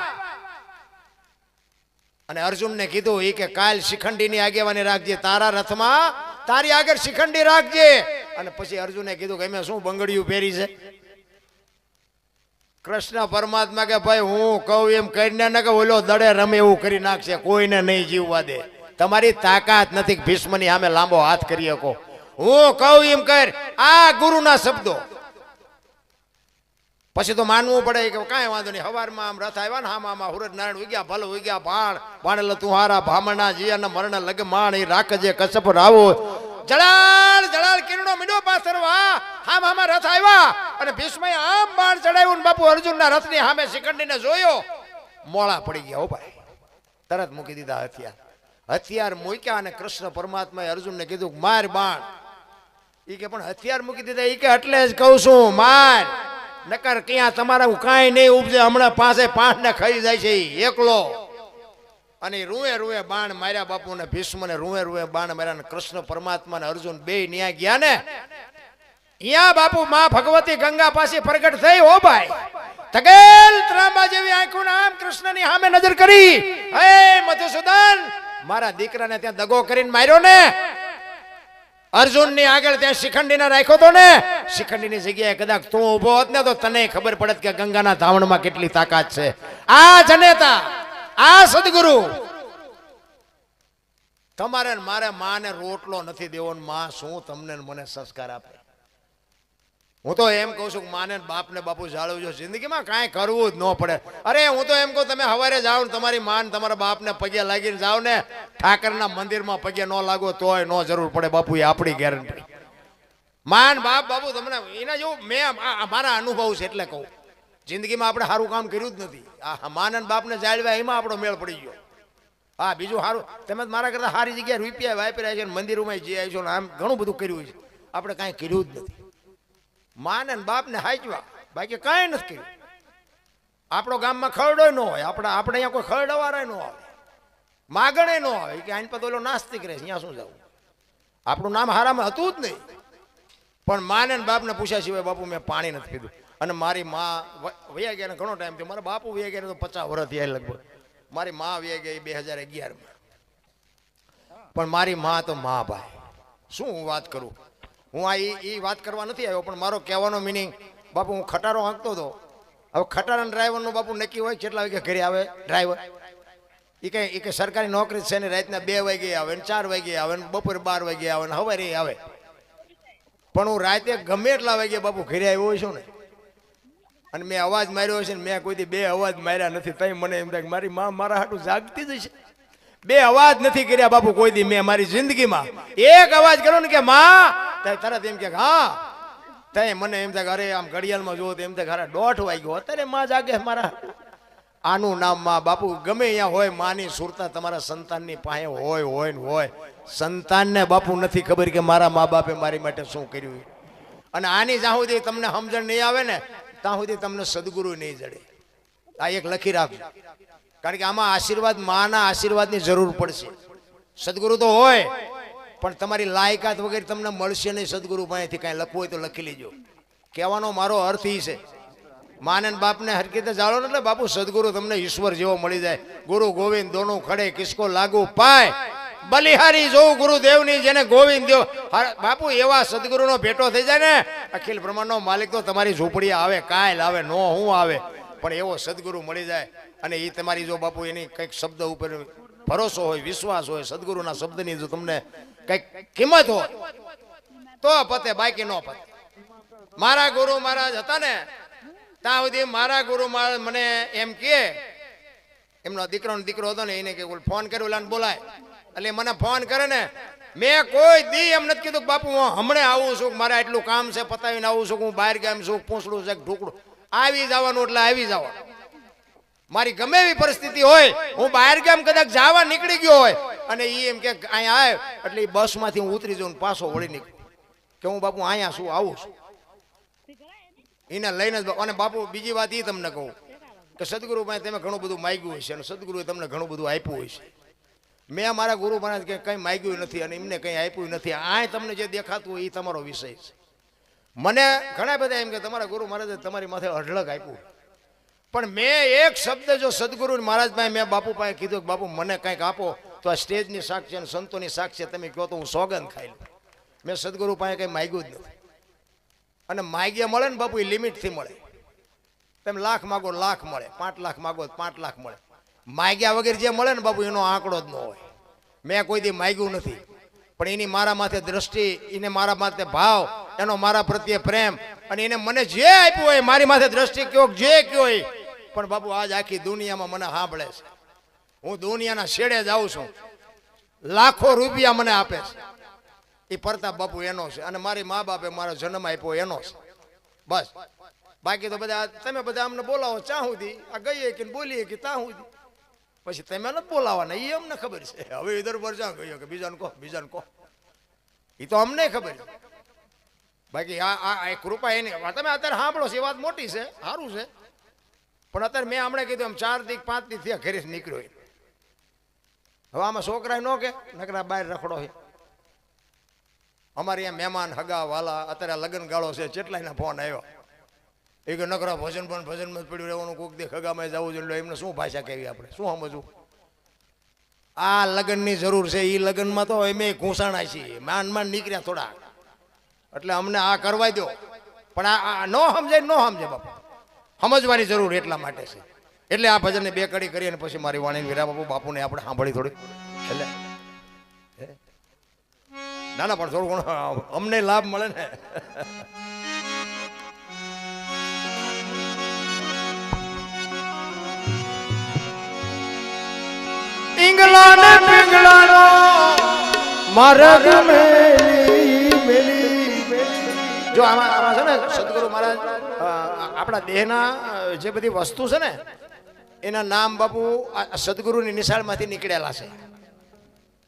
અને અર્જુનને કીધું એ કે કાલ શિખંડીની આગેવાની રાખજે, તારા રથમાં તારી આગળ શિખંડી રાખજે. અને પછી અર્જુને કીધું કે એમે શું બંગડીયું પહેરી છે? કૃષ્ણ પરમાત્મા કે ભાઈ હું કહું એમ કરીને ને કે ઓલો દડે રમે એવું કરી નાખશે, કોઈને નહીં જીવવા દે. તમારી તાકાત નથી ભીષ્મની સામે લાંબો હાથ કરી શકો. હું કહું એમ કર, આ ગુરુના શબ્દો. પછી તો માનવું પડે કે કાંઈ વાંધો નહીં. હવારમાં આમ રથ આવ્યા ને હામાં હુરજ નારાયણ ઉગ્યા ભલ ઉગ્યા ભાણ એટલે તુહારા ભામણા જીયાના મરણ લગ માણ એ રાખજે કસપ રાવો જળાલ જળાલ કિરણો મીડો પાથરવા. હામાં રથ આવ્યા અને ભીષ્મએ આમ બાણ ચડાવ્યું ને બાપુ અર્જુનના રથની સામે શિખંડીને જોયો, મોળા પડી ગયા. હો ભાઈ, તરત મૂકી દીધા હથિયાર મૂક્યા અને કૃષ્ણ પરમાત્માએ અર્જુનને કીધું માર બાણ. એ કે પણ હથિયાર મૂકી દીધા. એ કે એટલે જ કહું છું માર, નકર ક્યાં તમારા કાંઈ નહીં ઉપજે. હમણાં પાસે 5 ને ખાઈ જાય છે એકલો. અને રૂએ રૂએ બાણ માર્યા બાપુ ને ભીષ્મને રૂએ રૂએ બાણ માર્યા. ને કૃષ્ણ પરમાત્મા ને અર્જુન બે ન્યા ગયા ને અહીંયા બાપુ માં ભગવતી ગંગા પાસે પ્રગટ થઈ. હો ભાઈ, તગેલ ત્રાંબા જેવી આંખોને આમ કૃષ્ણની સામે નજર કરી, હે મધુસૂદન મારા દીકરાને ત્યાં દગો કરીને માર્યો ને, અર્જુન ની આગળ ત્યાં શિખંડીને રાખ્યો તો ને, શિખંડીની જગ્યાએ કદાચ તું ઉભો હોત ને તો તને ખબર પડત કે ગંગાના ધાવણમાં કેટલી તાકાત છે. આ જનેતા, આ સદગુરુ તમારે મારે માને રોટલો નથી દેવો, માં શું તમને મને સંસ્કાર આપે. હું તો એમ કહું છું કે માને બાપને બાપુ જાળવજો, જિંદગીમાં કાંઈ કરવું જ ન પડે. અરે હું તો એમ કહું તમે સવારે જાઓ ને તમારી માન તમારા બાપને પગે લાગીને જાઓ ને, ઠાકરના મંદિરમાં પગે ન લાગો તોય ન જરૂર પડે બાપુ, એ આપણી ગેરંટી. માન બાપ બાપુ તમને એના જેવું મેં મારા અનુભવ છે એટલે કહું. જિંદગીમાં આપણે સારું કામ કર્યું જ નથી. આ માન બાપને જાળવ્યા એમાં આપણો મેળ પડી ગયો. હા બીજું સારું, તમે મારા કરતા સારી જગ્યાએ રૂપિયા વાપર્યા છે, મંદિરોમાં જઈ આવ્યો ને આમ ઘણું બધું કર્યું છે. આપણે કાંઈ કર્યું જ નથી. માને બાપને હાચવા, બાકી કાંઈ નથી કર્યું. આપણો ગામમાં ખરડો ન હોય, આપણે અહીંયા કોઈ ખરડવાળા ન આવે, માગણે ન આવે કે આની પર તો નાસ્તિક રહે અહીંયા શું જવું. આપણું નામ હારામાં હતું જ નહીં. પણ માને બાપને પૂછ્યા સિવાય બાપુ મેં પાણી નથી પીધું. અને મારી માં વયા ગયા ઘણો ટાઈમ થયો, મારા બાપુ વયા ગયા તો 50 વર્ષ થયા લગભગ. મારી માં વયા ગઈ 2011માં. પણ મારી માં તો માં ભાઈ, શું હું વાત કરું. હું આ એ વાત કરવા નથી આવ્યો, પણ મારો કહેવાનો મિનિંગ બાપુ હું ખટારો હાંકતો હતો. હવે ખટારાના ડ્રાઈવરનું બાપુ નક્કી હોય કેટલા વાગે ઘરે આવે ડ્રાઈવર. એ કે સરકારી નોકરી છે ને રાતના 2 વાગે આવે ને 4 વાગે આવે ને બપોરે 12 વાગે આવે ને સવારે આવે. પણ હું રાતે ગમે એટલા વાગે બાપુ ઘરે આવ્યો હોય છું ને, અને મેં અવાજ માર્યો છે ને મેં કોઈથી 2 અવાજ માર્યા નથી. તઈ મને એમ થાય કે મારી માં મારા હાટું જાગતી જ છે. 2 અવાજ નથી કર્યા બાપુ કોઈ દી મેં મારી જિંદગીમાં. એક અવાજ કરો ને કે માં, તરત એમ કે હા. તઈ મને એમ થાય અરે આમ ઘડિયાળમાં જોવો તો એમ થાય અરે 1:30 વાગ્યો અત્યારે માં જાગે મારા. આનું નામ માં બાપુ. ગમે અહીંયા હોય માની સુરતા તમારા સંતાનની પાસે હોય ને હોય. સંતાનને બાપુ નથી ખબર કે મારા મા બાપે મારી માટે શું કર્યું. અને આની જ્યાં સુધી તમને સમજણ નહીં આવે ને ત્યાં સુધી તમને સદગુરુ નહીં જડે. આ એક લખી રાખજો, કારણ કે આમાં આશીર્વાદ માના આશીર્વાદની જરૂર પડશે. સદગુરુ તો હોય પણ તમારી લાયકાત વગેરે તમને મળશે નહીં. સદગુરુ પાસેથી કાંઈ લખવું હોય તો લખી લેજો. કહેવાનો મારો અર્થ એ છે, માને ને બાપને હરકીતે જાળો ને એટલે બાપુ સદગુરુ તમને ઈશ્વર જેવો મળી જાય. ગુરુ ગોવિંદ દોનું ખડે કિસકો લાગુ પાય, બલિહારી જોઉં ગુરુદેવની જેને ગોવિંદ દેવ. બાપુ એવા સદગુરુનો ભેટો થઈ જાય ને, અખિલ બ્રહ્માંડનો માલિક તો તમારી ઝૂંપડી આવે, કાંઈ લાવે નો હું આવે, પણ એવો સદગુરુ મળી જાય. અને એ તમારી જો બાપુ એની કંઈક શબ્દ ઉપર ભરોસો હોય, વિશ્વાસ હોય, સદગુરુના શબ્દની જો તમને કંઈક કિંમત હોય તો પતે, બાકી નો પતે. મારા ગુરુ મહારાજ હતા ને ત્યાં સુધી મારા ગુરુ મહારાજ મને એમ કે, એમનો દીકરો હતો ને, એને કે ફોન કર્યો લાન બોલાય, એટલે મને ફોન કરે ને, મેં કોઈ દી એમ નથી કીધું બાપુ હું હમણાં આવું છું, મારે એટલું કામ છે પતાવીને આવું છું, હું બહાર ગામ છું, પૂછડું છે ઢોકળું, આવી જવાનું એટલે આવી જવાનું. મારી ગમે એવી પરિસ્થિતિ હોય, હું બહાર ગામ કદાચ જવા નીકળી ગયો હોય અને એ એમ કે અહીંયા આવે એટલે એ બસમાંથી હું ઉતરી જાઉં પાછો વળી નીકળું કે હું બાપુ અહીંયા શું આવું છું એને લઈને જ. અને બાપુ બીજી વાત એ તમને કહું કે સદગુરુ પાસે તમે ઘણું બધું માગ્યું હોય છે અને સદગુરુએ તમને ઘણું બધું આપ્યું હોય છે. મેં મારા ગુરુ મહારાજ કે કંઈ માગ્યું નથી અને એમને કંઈ આપ્યું નથી. આ તમને જે દેખાતું હોય એ તમારો વિષય છે. મને ઘણા બધા એમ કે તમારા ગુરુ મહારાજે તમારી માથે અઢળક આપ્યું, પણ મેં એક શબ્દ જો સદગુરુ મહારાજ પાસે મેં બાપુ પાસે કીધું કે બાપુ મને કંઈક આપો તો આ સ્ટેજની સાક્ષી અને સંતોની સાક્ષી તમે કહો તો હું સોગંદ ખાઈ લઉં. મેં સદગુરુ પાસે કંઈ માગ્યું જ નથી. અને માગ્યા મળે ને બાપુ એ લિમિટથી મળે. તમે લાખ માગો લાખ મળે, 5 લાખ માગો 5 લાખ મળે. માગ્યા વગેરે જે મળે ને બાપુ એનો આંકડો જ ન હોય. મેં કોઈ દી માગ્યું નથી, પણ એની મારા માથે દ્રષ્ટિ, એને મારા માથે ભાવ, એનો મારા પ્રત્યે પ્રેમ, અને એને મને જે આપ્યું હોય મારી માથે દ્રષ્ટિ કયો જે કયો હોય, પણ બાપુ આજ આખી દુનિયામાં મને સાંભળે છે. હું દુનિયાના છેડે જાઉં છું, લાખો રૂપિયા મને આપે છે, એ પ્રતાપ બાપુ એનો છે. અને મારી મા બાપે મારો જન્મ આપ્યો એનો છે બસ. બાકી તો બધા તમે બધા અમને બોલાવો ચા સુધી, આ ગઈએ કે બોલીએ કે ત્યાં સુધી, પછી તમે નથી બોલાવાના એ અમને ખબર છે. હવે ઇધર પર જ્યાં ગયો કે બીજાને કહો એ તો અમને ખબર છે. બાકી આ કૃપા એની તમે અત્યારે સાંભળો છો એ વાત મોટી છે, સારું છે, પણ અત્યારે મેં હમણાં કીધું એમ 4 દી 5 દી થયા ઘરે નીકળ્યો. હવે આમાં છોકરા ન કે નકરા બહાર રખડો છે. અમારે અહીંયા મહેમાન હગા વાલા અત્યારે લગ્ન ગાળો છે, કેટલાયના ફોન આવ્યો એ કે નકરા ભજનમાં જ પડ્યું રહેવાનું, કોઈક દે ખગામાં જવું જોઈએ. એમને શું ભાષા કહેવી, આપણે શું સમજવું? આ લગ્નની જરૂર છે, એ લગ્નમાં તો અમે ઘૂંસાણા છીએ, માંડ નીકળ્યા થોડા, એટલે અમને આ કરવા દો. પણ આ ન સમજે બાપુ, સમજવાની જરૂર એટલા માટે છે. એટલે આ ભજનને 2 કડી કરી અને પછી મારી વાણીને વીરા બાપુને આપણે સાંભળી થોડી. એટલે ના પણ થોડું ઘણું અમને લાભ મળે ને. ઈંગલાને પિંગલાનો માર્ગ મેલી. જો આમાં છે ને સદગુરુ મહારાજ આપણા દેહના જે બધી વસ્તુ છે ને એના નામ બાપુ સદગુરુની નિશાળમાંથી નીકળેલા છે.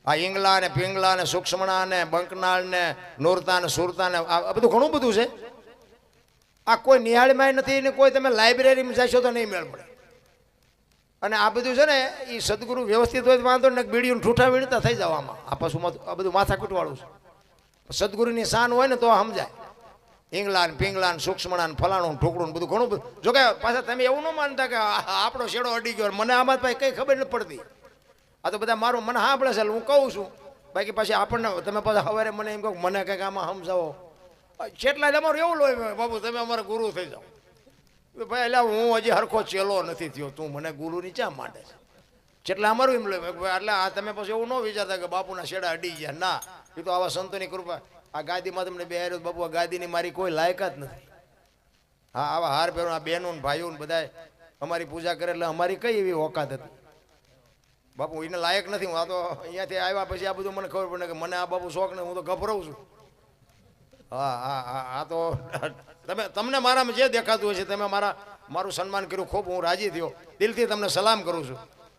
આ ઈંગલા ને પિંગલા ને સૂક્ષ્મણા ને બંકનાળ ને નૂરતા ને સુરતા ને આ બધું ઘણું બધું છે. આ કોઈ નિહાળમાં નથી ને કોઈ તમે લાઇબ્રેરીમાં જશો તો નહીં મેળ પડે. અને આ બધું છે ને એ સદગુરુ વ્યવસ્થિત હોય વાંધો ને બીડીયું ઠૂઠા વીણતા થઈ જવામાં આ પાછું આ બધું માથાકૂટવાળું છે. સદગુરુની શાન હોય ને તો સમજાય. ઈંગલા ને પિંગલા ને સૂક્ષ્મણા ને ફલાણું ઢોકળું બધું ઘણું બધું. જોકે પાછા તમે એવું ન માનતા કે આપણો શેડો અડી ગયો, મને આમાં ભાઈ કંઈ ખબર નથી પડતી. આ તો બધા મારું મને સાંભળે છે હું કહું છું, બાકી પછી આપણને તમે પાછા સવારે મને એમ કહો મને કંઈક આમાં સમજાવો. જેટલા તમારું એવું લોય બાબુ તમે અમારા ગુરુ થઈ જાઓ. ભાઈ એટલે હું હજી હરખો ચેલો નથી થયો, તું મને ગુરુની ચા માંડે છે. જેટલા અમારું એમ લે એટલે આ તમે પછી એવું ન વિચારતા કે બાપુના શેડા અડી ગયા. ના, એ તો આવા સંતોની કૃપા. આ ગાદીમાં તમને બેહાર્યો બાપુ, આ ગાદીની મારી કોઈ લાયકાત નથી. હા, આવા હાર પહેરો આ બહેનો ને ભાઈઓ ને બધા અમારી પૂજા કરે એટલે અમારી કઈ એવી ઓકાત હતી બાપુ, એને લાયક નથી. હું આ તો અહીંયાથી આવ્યા પછી આ બધું મને ખબર પડે કે મને આ બાપુ શોખ ને હું તો ગભરાઉં છું. હા તો તમને મારામાં જે દેખાતું હોય છે તમે મારું સન્માન કર્યું, ખૂબ હું રાજી થયો, દિલથી તમને સલામ કરું છું.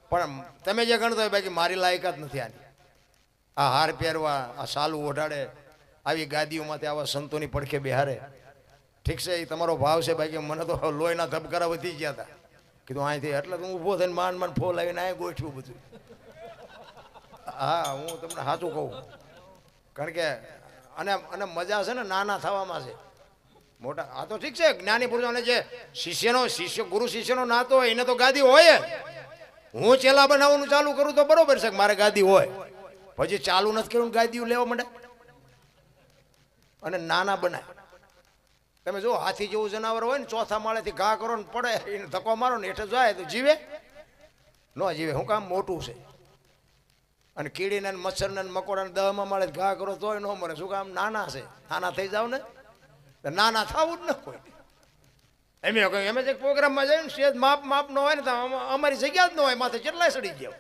પણ તમે જે ગણતો હોય બાકી મારી લાયકાત નથી આની. આ હાર પહેરવા, આ સાલું ઓઢાડે, આવી ગાદીઓમાંથી આવા સંતોની પડખે બેહારે, ઠીક છે એ તમારો ભાવ છે. બાકી મને તો લોહીના ધબકારા વધી ગયા હતા. કીધું અહીંથી એટલે હું ઊભો થઈને માંડ ફોલ આવીને આ ગોઠવું બધું. હા, હું તમને સાચું કહું, કારણ કે અને અને મજા છે ને નાના થવામાં છે. મોટા આ તો ઠીક છે, જ્ઞાની પુરુષોને જે શિષ્ય ગુરુ શિષ્યનો નાતો હોય એને તો ગાદી હોય જ. હું ચેલા બનાવવાનું ચાલુ કરું તો બરોબર છે, મારે ગાદી હોય. પછી ચાલુ નથી કર્યું ગાદીઓ લેવા માંડે અને નાના બનાય. તમે જો હાથી જેવું જનાવર હોય ને, ચોથા માળેથી ઘા કરો ને પડે, એને ધક્કો મારો ને હેઠે જાય તો જીવે ન જીવે. હું કામ મોટું છે. અને કીડીને મચ્છરને મકોડાને 10મા માળે ઘા કરો તોય ન મરે. શું કામ? નાના છે. નાના થઈ જાવ ને, નાના થવું જ ન કોઈ. એમ જ એક પ્રોગ્રામમાં જાય ને, સ્ટેજ માપ ન હોય ને તો અમારી જગ્યા જ ન હોય, માથે કેટલાય સડી ગયા.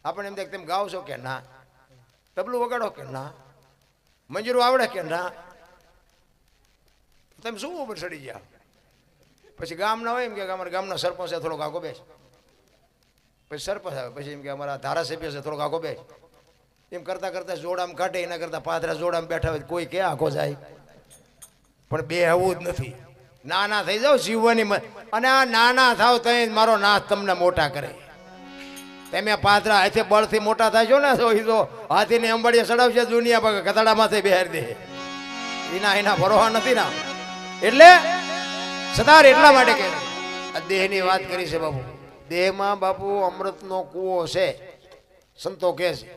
આપણે એમ દેખ તેમ ગાવ છો કે ના, તબલું વગાડો કે ના, મંજીરું આવડે કે ના, તમે શું ઉપર સડી ગયા. પછી ગામ ના હોય એમ કે અમારા ગામના સરપંચ છે થોડોક આગો બેસ. પછી સરપંચ આવે, પછી એમ કે અમારા ધારાસભ્ય છે થોડોક આગો બેસ. એમ કરતા કરતા જોડામાં કાઢે, એના કરતા પાથરા જોડામાં બેઠા હોય કોઈ કે આખો જાય. પણ બે આવું જ નથી. નાના થઈ જાવ જીવવાની. અને આ નાના થાવ તો મારો નાથ તમને મોટા કરે. તમે પાથરા હાથે બળથી મોટા થાય છો ને તો એ તો હાથીને અંબાડીએ ચડાવશે દુનિયા પર, કથાડામાંથી બહાર દે. એના ભરોહા નથી ના. એટલે સદાર એટલા માટે કે આ દેહની વાત કરી છે બાપુ. દેહમાં બાપુ અમૃતનો કૂવો છે, સંતો કહે છે.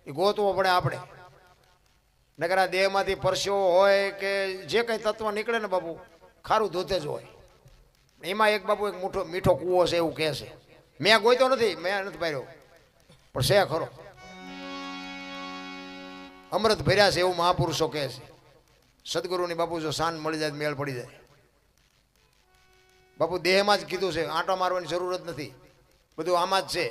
એ ગોતવો પડે આપણે. નકર આ દેહમાંથી પરસ્યો હોય કે જે કંઈ તત્વ નીકળે ને બાપુ, ખારું ધોતે જ હોય. એમાં એક બાપુ એક મીઠો કૂવો છે એવું કહે છે. મેં ગોઈતો નથી, મેં નથી પાડ્યો, પણ છે ખરો. અમૃત ભર્યા છે એવું મહાપુરુષો કહે છે. સદગુરુની બાપુ જો શાન મળી જાય મેળ પડી જાય. બાપુ દેહમાં જ કીધું છે, આંટો મારવાની જરૂર જ નથી. બધું આમાં જ છે.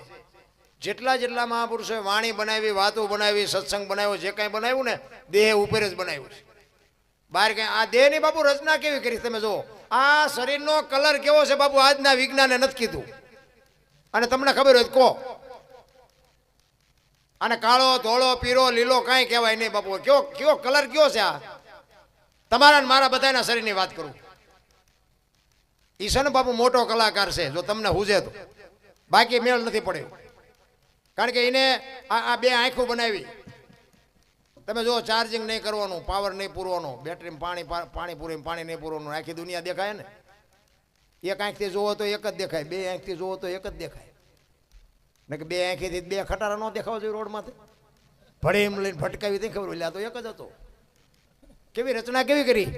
જેટલા મહાપુરુષોએ વાણી બનાવી, વાતો બનાવી, સત્સંગ બનાવ્યો, જે કાંઈ બનાવ્યું ને દેહ ઉપર જ બનાવ્યું છે. બહાર કઈ આ દેહની બાપુ રચના કેવી કરી તમે જુઓ. આ શરીરનો કલર કેવો છે બાપુ, આજના વિજ્ઞાને નથી કીધું. અને તમને ખબર હોય કહો. અને કાળો, ધોળો, પીળો, લીલો કાંઈ કહેવાય નહીં બાપુ. કયો કલર કયો છે આ? તમારા ને મારા બધાના શરીરની વાત કરું. ઈશન બાપુ મોટો કલાકાર છે, જો તમને હુજે તો. બાકી મેળ નથી પડ્યો. કારણ કે એને આ બે આંખો બનાવી. તમે જો ચાર્જિંગ નહીં કરવાનું, પાવર નહીં પૂરવાનો, બેટરીમાં પાણી પૂરી પાણી નહીં પૂરવાનું, આખી દુનિયા દેખાય ને. એક આંખથી જોવો તો એક જ દેખાય, બે આંખથી જોવો તો એક જ દેખાય. ને કે બે આંખીથી બે ખટારા ન દેખાવા જોઈએ રોડમાંથી. ભડે એમ લઈને ભટકાવી નહીં ખબર. એટલે આ તો એક જ હતો. કેવી રચના કેવી કરી.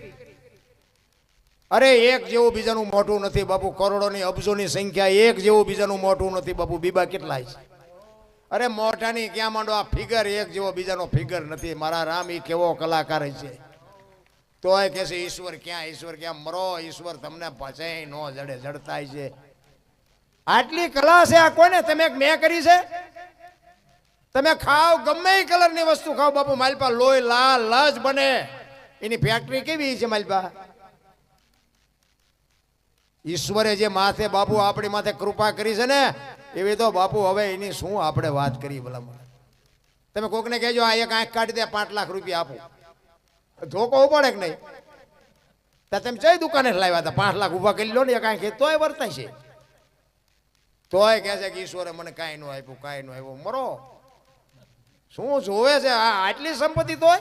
અરે એક જેવું બીજાનું મોઢું નથી બાપુ. કરોડોની અબજોની સંખ્યા, એક જેવું બીજાનું મોઢું નથી બાપુ. બીબા કેટલાય છે. અરે મોઢાની ક્યાં માંડો, આ ફિગર એક જેવો બીજાનો ફિગર નથી. મારા રામ ઈ કેવો કલાકાર છે. તોય કે છે ઈશ્વર ક્યાં મરો. ઈશ્વર તમને પચાય નો જડે, જડતાય છે. આટલી કલા છે આ કોને? તમે મેં કરી છે. તમે ખાવ ગમે એ કલરની વસ્તુ ખાવ બાપુ, માલપા લોહી લાલ જ બને. એની ફેક્ટરી કેવી છે માલપા? ઈશ્વરે જે માથે બાપુ આપણી માથે કૃપા કરી છે ને, એવી તો બાપુ હવે એની શું આપણે વાત કરી ભલામણ. તમે કોકને કહેજો આ એક આંખ કાઢી દે 5 લાખ રૂપિયા આપું, ધોકો ઉપાડે કે નહીં? તમે કઈ દુકાને લાવ્યા હતા? 5 લાખ ઉભા કરી લો ને એક આંખે, તોય વર્તાય છે. તોય કહે છે કે ઈશ્વરે મને કાંઈ ન આપ્યું, કાંઈ ન આવ્યું. મરો. શું જોવે છે આટલી સંપત્તિ? તોય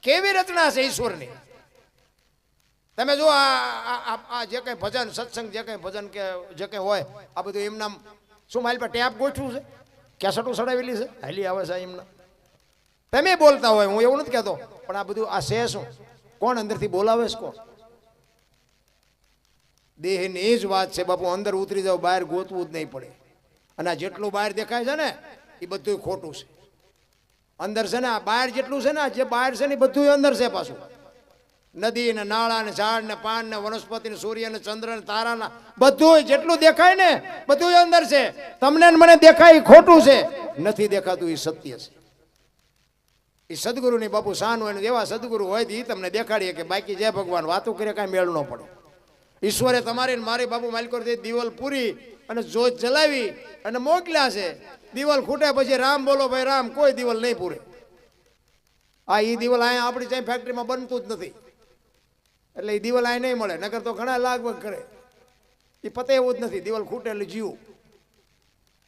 કેવી રચના છે ઈશ્વરની. તમે જો આ જે કંઈ ભજન સત્સંગ, જે કંઈ ભજન કે જે કંઈ હોય, આ બધું એમના શું મારી પાસે ટેપ ગોઠવું છે, કેસેટો ચડાવેલી છે, હાલી આવે છે એમના. તમે બોલતા હોય, હું એવું નથી કહેતો, પણ આ બધું આ છે શું? કોણ અંદરથી બોલાવે છે? કોણ? દેહની જ વાત છે બાપુ. અંદર ઉતરી જાવ, બહાર ગોતવું જ નહીં પડે. અને આ જેટલું બહાર દેખાય છે ને એ બધું ખોટું છે. અંદર છે ને આ બહાર જેટલું છે ને, જે બહાર છે ને એ બધું અંદર છે પાછું. નદી ને નાળા ને ઝાડ ને પાન ને વનસ્પતિ ને સૂર્ય ને ચંદ્ર ને તારાના બધું જેટલું દેખાય ને બધું અંદર છે. તમને મને દેખાય ખોટું છે, નથી દેખાતું એ સત્ય છે. એ સદગુરુની બાપુ શાન હોય. એવા સદગુરુ હોય તો એ તમને દેખાડીએ કે બાકી જે ભગવાન વાતો કરે કાંઈ મેળ ન પડે. ઈશ્વરે તમારી મારી બાપુ માલિકો દિવાલ પૂરી અને જોત જલાવી અને મોકલ્યા છે. દિવાલ ખૂટે પછી રામ બોલો ભાઈ રામ, કોઈ દિવાલ નહીં પૂરે. આ એ દિવાલ અહીંયા આપણી ત્યાં ફેક્ટરીમાં બનતું જ નથી. એટલે એ દિવાલ અહીં નહીં મળે. નગર તો ઘણા લાગવગ કરે. એ પતે એવું જ નથી. દિવાલ ખૂટે એટલે જીવું.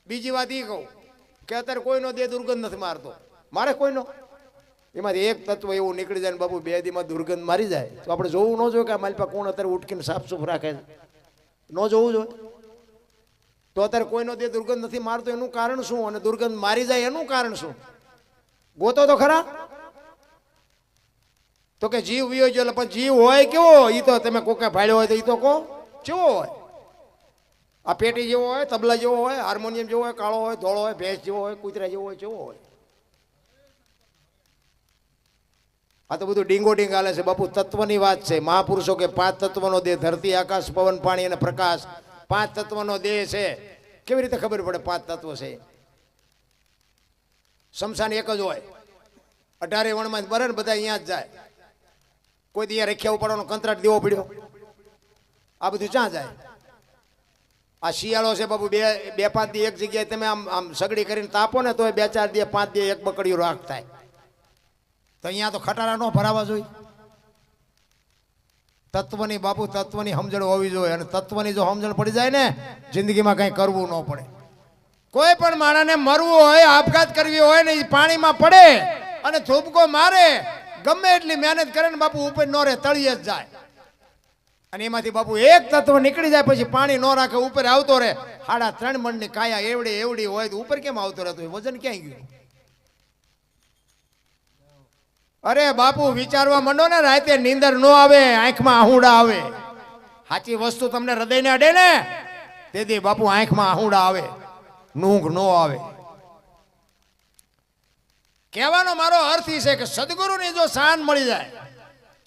બીજી વાત એ કહું કે અત્યારે કોઈનો દેહ દુર્ગંધ નથી મારતો. મારે કોઈનો એમાંથી એક તત્વ એવું નીકળી જાય ને બાપુ બે દીમાં દુર્ગંધ મારી જાય તો આપણે જોવું ન જોઈએ કે આ માલપા કોણ અત્યારે ઉઠકીને સાફ સુફ રાખે છે, ન જોવું જોઈએ. તો અત્યારે કોઈનો દે દુર્ગંધ નથી મારતો એનું કારણ શું, અને દુર્ગંધ મારી જાય એનું કારણ શું, ગોતો તો ખરા. તો કે જીવ વિયો ગયો, પણ જીવ હોય કેવો, એ તો તમે કોકે ભાડ્યો હોય તો એ તો કહો કેવો હોય. આ પેટી જેવો હોય, તબલા જેવો હોય, હાર્મોનિયમ જેવો હોય, કાળો હોય, ધોળો હોય, ભેંસ જેવો હોય, કૂતરા જેવો હોય, કેવો હોય. આ તો બધું ડીંગો ડીંગ હાલે છે બાપુ. તત્વની વાત છે. મહાપુરુષો કે 5 તત્વનો દેહ, ધરતી, આકાશ, પવન, પાણી અને પ્રકાશ, 5 તત્વનો દેહ છે. કેવી રીતે ખબર પડે 5 તત્વ છે? શમશાન એક જ હોય, 18 વણમાં બરે ને બધા અહીંયા જ જાય. કોઈ દી રેખ્યા ઉપાડવાનો કંત્રાટ દેવો પડ્યો, આ બધું ક્યાં જાય? આ શિયાળો છે બાપુ, બે 5 દી એક જગ્યાએ તમે આમ સગડી કરીને તાપો ને તો 2-4 દી 5 દી એક બકડીયું રાખ થાય. તો અહીંયા તો ખટારા ન ભરાવા જોઈએ. તત્વની બાપુ, તત્વની સમજણ હોવી જોઈએ. અને તત્વની જો સમજણ પડી જાય ને, જિંદગીમાં કંઈ કરવું ન પડે. કોઈ પણ માણસને મરવું હોય, આપઘાત કરવી હોય ને, એ પાણીમાં પડે અને થૂબકો મારે, ગમે એટલી મહેનત કરે ને બાપુ ઉપર ન રહે, તળિયે જ જાય. અને એમાંથી બાપુ એક તત્વ નીકળી જાય પછી પાણી ન રાખે, ઉપર આવતો રહે. 3.5 મણની કાયા એવડી હોય તો ઉપર કેમ આવતો રહેતો? વજન ક્યાંય ગયું? અરે બાપુ વિચારવા માંડો ને, રાતે નીંદર ન આવે, આંખમાં આહુડા આવે. સાચી વસ્તુ તમને હૃદયને અડે ને તેથી બાપુ આંખમાં આહુડા આવે, ઊંઘ ન આવે. કહેવાનો મારો અર્થ એ છે કે સદગુરુની જો શાન મળી જાય,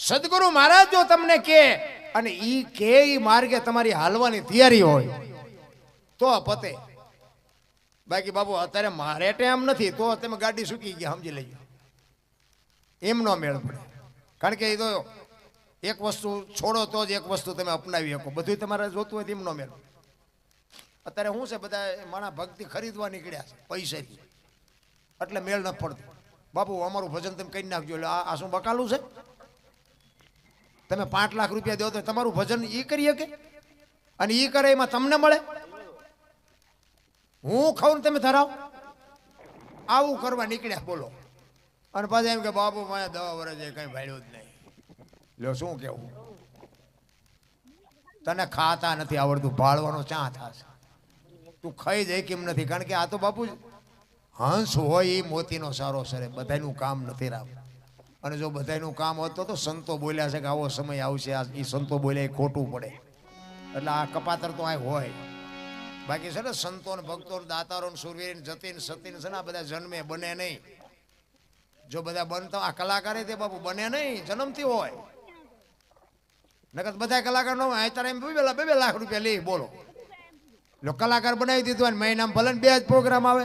સદગુરુ મહારાજ જો તમને કે અને ઈ કે ઈ માર્ગે તમારી હાલવાની તૈયારી હોય તો પતે. બાકી બાપુ અત્યારે મારે ટાઈમ નથી તો તમે ગાડી સૂકી ગયા સમજી લેજો, એમ નો મેળ પડે. કારણ કે એ તો એક વસ્તુ છોડો તો જ એક વસ્તુ તમે અપનાવી શકો. બધું તમારે જોતું હોય તેમ નો મેળ. અત્યારે શું છે, બધા મારા ભક્તિ ખરીદવા નીકળ્યા છે પૈસાથી, એટલે મેળ નથી પડતો. બાપુ અમારું ભજન તમે કરી નાખજો. એટલે આ શું બકાલું છે? તમે 5 લાખ રૂપિયા દો તો તમારું ભજન એ કરી શકે? અને એ કરે એમાં તમને મળે? હું ખાઉં તમે ધરાવ? આવું કરવા નીકળ્યા બોલો. અને પાછા એમ કે બાપુ મારે 10 વર્ષ કઈ ભાડ્યું જ નહીં. લ્યો શું કેવું? તને ખાતા નથી આવડતું, ભાળવાનો ચા થશે? તું ખાઈ જાય કેમ નથી? કારણ કે આ તો બાપુ હંસ હોય એ મોતીનો સારો સરે, બધાનું કામ નથી રામ. અને જો બધાનું કામ હોત તો સંતો બોલ્યા છે કે આવો સમય આવશે, એ સંતો બોલ્યા એ ખોટું પડે. એટલે આ કપાતર તો આ હોય. બાકી છે ને સંતો ને ભક્તો ને દાતારો ને સુરવીર જતીન સતીન છે ને આ બધા જન્મે બને નહીં. જો બધા બનતા આ કલાકાર તે બાપુ બને નહીં, જન્મથી હોય. નકર બધા કલાકાર નો અત્યારે એમ 2 લાખ રૂપિયા લે બોલો. કલાકાર બનાવી દીધું અને મહિનામાં ભલે 2 જ પ્રોગ્રામ આવે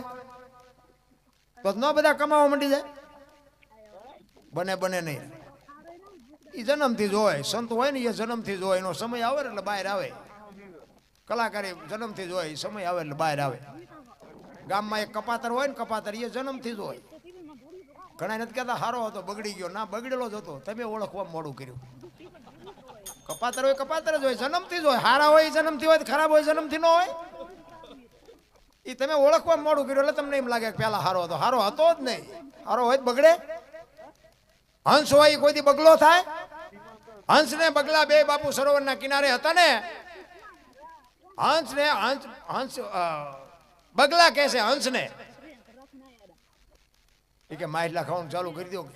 તો ન બધા કમાવા માંડી જાય? બને નહીં. એ જન્મથી જ હોય. સંત હોય ને એ જન્મથી જ હોય. એનો સમય આવે એટલે બહાર આવે. કલાકાર જન્મથી જ હોય, સમય આવે એટલે બહાર આવે. ગામમાં એક કપાતર હોય ને, કપાતર એ જન્મથી જ હોય. ઘણા નથી કહેતા હારો હતો બગડી ગયો, ના બગડેલો જ હતો, તમે ઓળખવા મોડું કર્યું. કપાતર હોય કપાતર જ હોય, જન્મથી જ હોય. હારા હોય જન્મથી હોય, ખરાબ હોય જન્મથી ન હોય. એ તમે ઓળખવા મોડું કર્યું એટલે તમને એમ લાગે કે પેલા હારો હતો. હારો હતો જ નહીં. હારો હોય બગડે? હંસ હોય કોઈ દી બગલો થાય? હંસ ને બગલા બે બાપુ સરોવરના કિનારે હતા ને, હંસ ને હંસ બગલા કહે છે હંસ ને કે માછલા ખાવાનું ચાલુ કરી દો,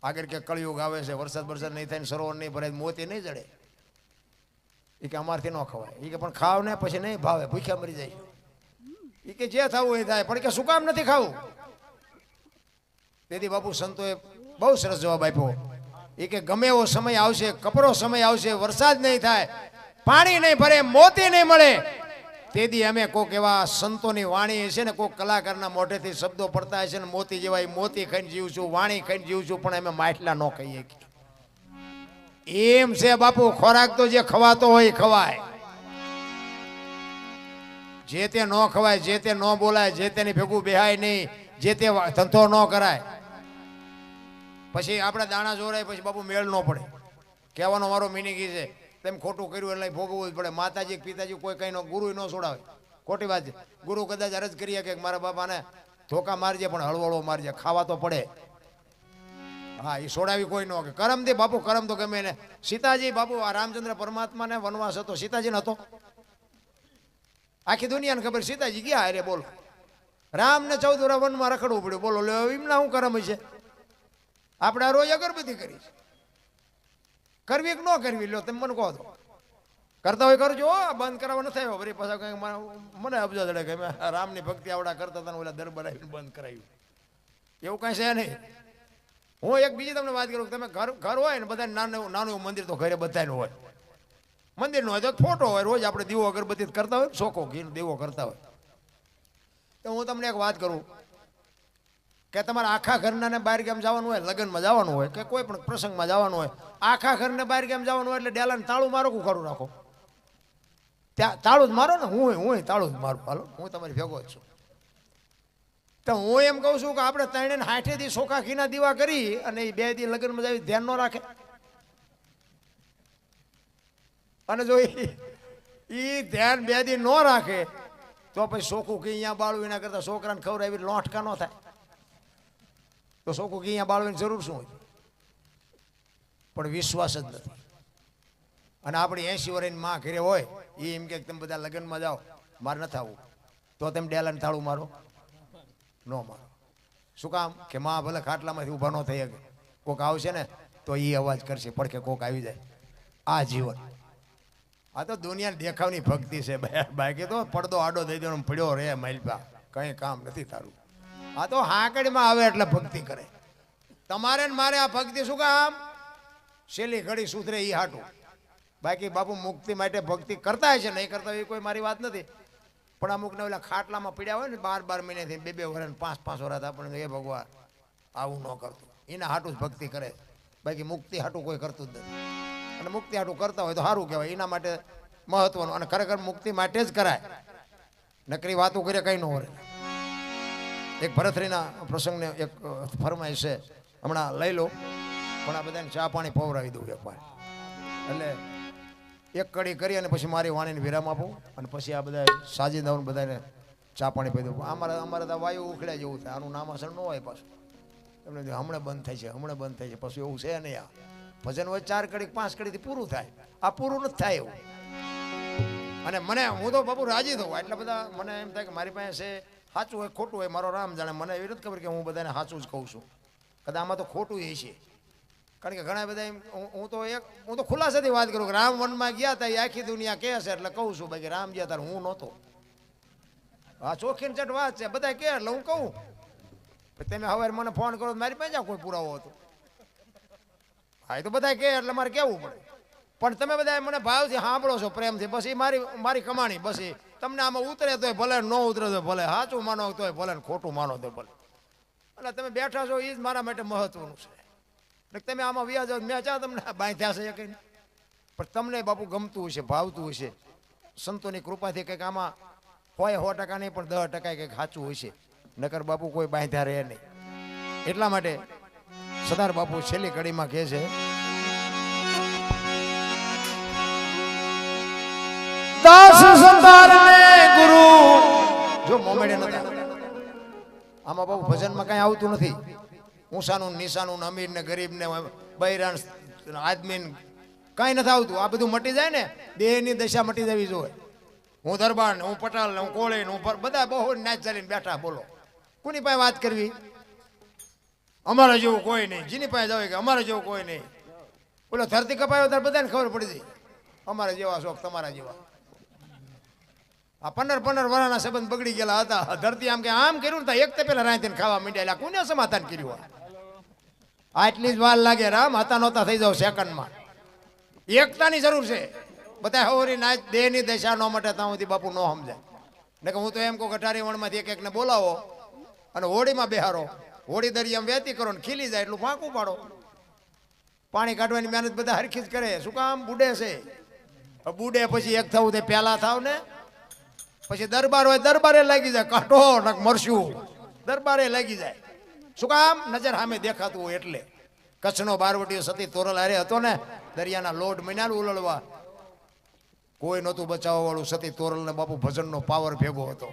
આગળ કે કળિયુગ આવે છે, વરસાદ નહીં થાય, સરોવર નહીં ભરાય, મોતી નહીં જડે. એ કે અમારથી ન ખવાય. એ કે પણ ખાવ ને પછી નહીં ભાવે, ભૂખ્યા મરી જાય. એ કે જે થવું એ થાય, પણ કે શું કામ નથી ખાવું? તેથી બાપુ સંતોએ બહુ સરસ જવાબ આપ્યો. એ કે ગમે એવો સમય આવશે, કપરો સમય આવશે, વરસાદ નહીં થાય, પાણી નહીં ભરે, મોતી નહીં મળે, તેથી અમે કોક એવા સંતોની વાણી છે ને, કોક કલાકારના મોઢેથી શબ્દો પડતા હશે ને, મોતી જેવા મોતી ખાઈને જીવશું, વાણી ખાઈને જીવશું, પણ અમે માછલા ન ખાઈએ. એમ છે બાપુ, ખોરાક તો જે ખવાતો હોય એ ખવાય, જે તે ન ખવાય, જે તે ન બોલાય, જે તેની ભેગું બેહાય નહીં, જે તે ધંધો ન કરાય. પછી આપણે દાણા જોરાય પછી બાપુ મેળ ન પડે. કહેવાનો મારો મિનિંગ એ છે, તેમ ખોટું કર્યું એટલે ભોગવવું જ પડે. માતાજી પિતાજી કોઈ કઈ નો ગુરુ ન છોડાવે, ખોટી વાત છે. ગુરુ કદાચ અરજ કરીએ કે મારા બાપાને ધોકા મારજે પણ હળવળો મારજે, ખાવા તો પડે. હા એ છોડાવી કોઈ ન કે કરમ દે બાપુ, કરમ તો ગમે ને. સીતાજી બાપુ આ રામચંદ્ર પરમાત્માને વનવાસ હતો, સીતાજીને હતો? આખી દુનિયાને ખબર સીતાજી ગયા અરે બોલો. રામને 14 વર્ષ વનમાં રખડવું પડ્યું બોલો. લે એમના શું કરમ છે? આપણે આ રોજ અગરબત્તી કરી કરવી કે ન કરવી? લો તમે મને કહો તો. કરતા હોય કરજો, બંધ કરાવવા નથી આવ્યો. વળી પાછા કંઈક મને અબજા ચડે કે રામની ભક્તિ આવડા કરતા હતા, ઓલા દરબાર આવીને બંધ કરાવ્યું. એવું કાંઈ છે નહીં. હું એક બીજી તમને વાત કરું, તમે ઘર હોય ને બધા નાનું નાનું મંદિર તો ઘરે બધાનું હોય. મંદિર નો હોય તો ફોટો હોય, રોજ આપણે દીવો અગરબત્તી કરતા હોય, ચોખ્ખો ઘી દીવો કરતા હોય. તો હું તમને એક વાત કરું કે તમારે આખા ઘરના ને બહાર ગામ જવાનું હોય, લગ્નમાં જવાનું હોય કે કોઈ પણ પ્રસંગમાં જવાનું હોય, આખા ઘરને બહાર ગામ જવાનું હોય એટલે ડેલાને તાળું મારો કું ખરું રાખો? ત્યાં તાળું જ મારો ને. હું તાળું જ મારું. હાલો હું તમારી ભેગો જ છું. તો હું એમ કહું છું કે આપણે 360 દી સોખા ઘીના દીવા કરી અને એ 2 દી લગ્નમાં જાવી ધ્યાન ન રાખે. અને જો એ ધ્યાન 2 દી ન રાખે તો પછી સોખું ઘી અહીંયા બાળવું એના કરતાં છોકરાને ખવડાવી લોટકા ન થાય. તો સોખું ઘી અહીંયા બાળવાની જરૂર શું હોય? પણ વિશ્વાસ જ નથી. અને આપણી 80 વર્ષની માં ઘરે હોય એ એમ કે તમે બધા લગ્નમાં જાઓ, મારે નથી આવવું, તો તમે ડેલાને થાળું મારો ન મારો. શું કામ? કે માં ભલે ખાટલામાંથી ઊભા ન થઈ શકે, કોક આવશે ને તો એ અવાજ કરશે, પડખે કોક આવી જાય. આ જીવન, આ તો દુનિયાની દેખાવની ભક્તિ છે. બાકી તો પડદો આડો થઈ દેવાનો પડ્યો રે માલપા, કંઈ કામ નથી તારું. આ તો હાંકડીમાં આવે એટલે ભક્તિ કરે. તમારે ને મારે આ ભક્તિ શું કામ? છેલ્લી ઘડી સુધરે એ હાટું. બાકી બાપુ મુક્તિ માટે ભક્તિ કરતા છે, નહીં કરતા એ કોઈ મારી વાત નથી. પણ અમુકને ઓલા ખાટલામાં પીડ્યા હોય ને 12 મહિનાથી 2 વર્ષ 5 વર્ષ આપણને એ ભગવાન આવું ન કરતું, એના હાટું જ ભક્તિ કરે. બાકી મુક્તિ હાટું કોઈ કરતું જ નથી. અને મુક્તિ હાટું કરતા હોય તો સારું કહેવાય, એના માટે મહત્વનું. અને ખરેખર મુક્તિ માટે જ કરાય, નકરી વાતો કરે કંઈ ન હોય. એક ભરથરીના પ્રસંગને એક ફરમાઈશ છે, હમણાં લઈ લો, પણ આ બધાને ચા પાણી પવરાવી દઉં એકવાર. એટલે એક કડી કરી અને પછી મારી વાણીને વિરામ આપું અને પછી આ બધા સાજીદાઓને બધાને ચા પાણી પી દઉં. અમારે તો વાયુ ઉખડ્યા જેવું થાય, આનું નામાસર ન હોય પાછું. એમને હમણાં બંધ થાય છે, હમણાં બંધ થાય છે, પછી એવું છે નહીં. આ ભજન હોય 4 કડી 5 કડીથી પૂરું થાય, આ પૂરું નથી થાય એવું. અને મને હું તો બાપુ રાજી થઉં. એટલે બધા મને એમ થાય કે મારી પાસે છે, સાચું હોય ખોટું હોય મારો રામ જાણે. મને એવી નથી ખબર કે હું બધાને સાચું જ કહું છું, કદાચ આમાં તો ખોટું એ છે. કારણ કે ઘણા બધા હું તો ખુલાસાથી વાત કરું કે રામ વનમાં ગયા હતા એ આખી દુનિયા કહે છે એટલે કહું છું. બાકી રામ ગયા ત્યારે હું નહોતો. હા ચોખ્ખી ચટ વાત છે, બધા કહે એટલે હું કહું. તમે હવે મને ફોન કરો મારી પાસે કોઈ પુરાવો હતો? હા એ તો બધા કહે એટલે મારે કહેવું પડે. પણ તમે બધા મને ભાવથી સાંભળો છો, પ્રેમથી, બસ એ મારી કમાણી. બસ એ તમને આમાં ઉતરે તોય ભલે, ન ઉતરે તો ભલે, સાચું માનો તોય ભલે, ખોટું માનો તો ભલે. એટલે તમે બેઠા છો એ જ મારા માટે મહત્વનું છે. તમે આમાં વ્યાજ મેં ચા તમને બાંધ્યા છે કંઈ, પણ તમને બાપુ ગમતું હશે, ભાવતું હશે. સંતોની કૃપાથી કંઈક આમાં હોય 100% નહીં પણ 10% કંઈક સાચું હશે. નકર બાપુ કોઈ બાંધ્યા રહે નહીં. એટલા માટે સરદાર બાપુ છેલ્લી કડીમાં કહે છે, દાસ સંતારને ગુરુ. જો મોમેડે નતા આમાં બાપુ ભજનમાં કઈ આવતું નથી. ઊંસાનું નિશાનું, અમીર ને ગરીબ ને બૈરાન આદમી કઈ નથી આવતું. આ બધું મટી જાય ને, દેહની દશા મટી જવી જોઈએ. હું દરબાર ને, હું પટાલ ને, હું કોળી ને, હું બધા બહુ નાચ ચાલીને બેઠા. બોલો કોની પાસે વાત કરવી? અમારા જેવું કોઈ નહીં. જેની પાસે જાવ કે અમારા જેવું કોઈ નહીં. બોલો ધરતી કપાયો ત્યારે બધાને ખબર પડી જાય અમારા જેવા શોખ તમારા જેવા. આ 15 વર્ષના સંબંધ બગડી ગયેલા હતા. ધરતી આમ કે આમ કર્યું ને એક તો પેલા રાંધીને ખાવા માંડ્યા. કોને સમાધાન કર્યું? આટલી જ વાર લાગે રામ હતા નહોતા થઈ જાવ સેકન્ડમાં. એકતાની જરૂર છે. બધા હવરી નાચ દેહની દશા ન મટે ત્યાં સુધી બાપુ ન સમજાય. ને કે હું તો એમ કહું કે 18 વણમાંથી એકને બોલાવો અને હોળીમાં બેહારો, હોળી દરિયામાં વહેતી કરો ને ખીલી જાય એટલું ફાંકું પાડો. પાણી કાઢવાની મહેનત બધા હરખી જ કરે. શું કામ? બુડે છે. બુડે પછી એક થવું તે પહેલા થાવ ને, પછી દરબાર હોય દરબારે લાગી જાય. કાઢો નક મરશું, દરબારે લાગી જાય. શું કામ? નજર સામે દેખાતું હોય એટલે. કચ્છનો બારવટીયો સતી તોરલ હારે હતો ને, દરિયાના લોટ મહિના ઉલળવા, કોઈ નહોતું બચાવવા વાળું. સતી તોરલ ને બાપુ ભજનનો પાવર ભેગો હતો.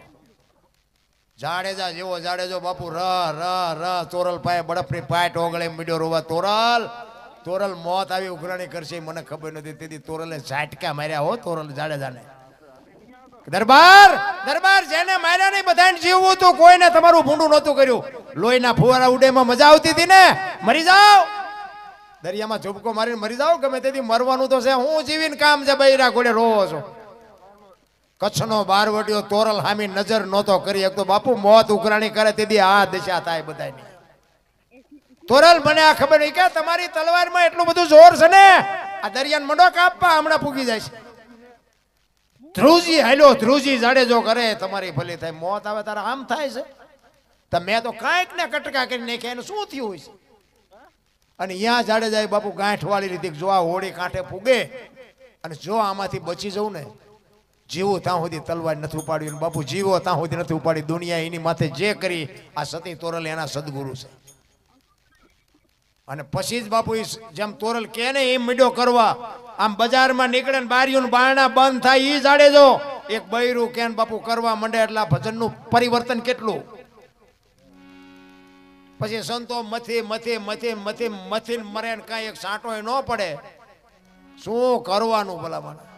જાડેજા જેવો જાડેજો બાપુ ર ર ર તોરલ પાય બળફની પાય ટોગળે મીડ્યો રોવા તોરલ તોરલ મોત આવી ઉઘરાણી કરશે મને ખબર નથી તેથી તોરલે ઝાટકા માર્યા હો તોરલ જાડેજાને દરબાર દરબાર જેને માર્યા નહીં બધાને જીવવું હતું કોઈને તમારું ભૂંડું નહોતું કર્યું લોહીના ફુવારા ઉડેમાં મજા આવતી હતી ને મરી જાઓ દરિયામાં ઝૂપકો મારીને મરી જાઓ ગમે તેથી મરવાનું તો છે હું જીવીને કામ છે બૈરા ઘોડે રોવો છો કચ્છનો બારવટીયો તોરલ હામી નજર નહોતો કરી એક તો બાપુ મોત ઉઘરાણી કરે તેથી આ દશા થાય બધાની તોરલ મને આ ખબર નહીં કે તમારી તલવારમાં એટલું બધું જોર છે ને આ દરિયાને મંડો કાપવા હમણાં પૂગી જાય છે ધ્રુવજી હાલ્યો ધ્રુવજી જાડેજો કરે તમારી ભલી થાય મોત આવે તારા આમ થાય છે તમે તો કાંઈક ને કટકા કરી નાખ્યા એનું શું થયું હોય છે અને અહીંયા જાડેજાએ બાપુ ગાંઠ વાળી લીધી જો આ હોળી કાંઠે પૂગે અને જો આમાંથી બચી જવું ને જીવો ત્યાં સુધી તલવાર નથી ઉપાડ્યું બાપુ જીવો ત્યાં સુધી નથી ઉપાડી દુનિયા એની માથે જે કરી આ સતી તોરલ એના સદગુરુ છે અને પછી જ બાપુ જેમ તોરલ કે ને એમ મીડો કરવા આમ બજારમાં નીકળે ને બારીઓ બારણા બંધ થાય ઈ જાડેજો એક બૈરું કેન બાપુ કરવા માંડે એટલે ભજનનું પરિવર્તન કેટલું પછી સંતો મથી મથી મથી મથી મથી મરે ને કાંઈ એક સાંટો ન પડે શું કરવાનું ભલા મને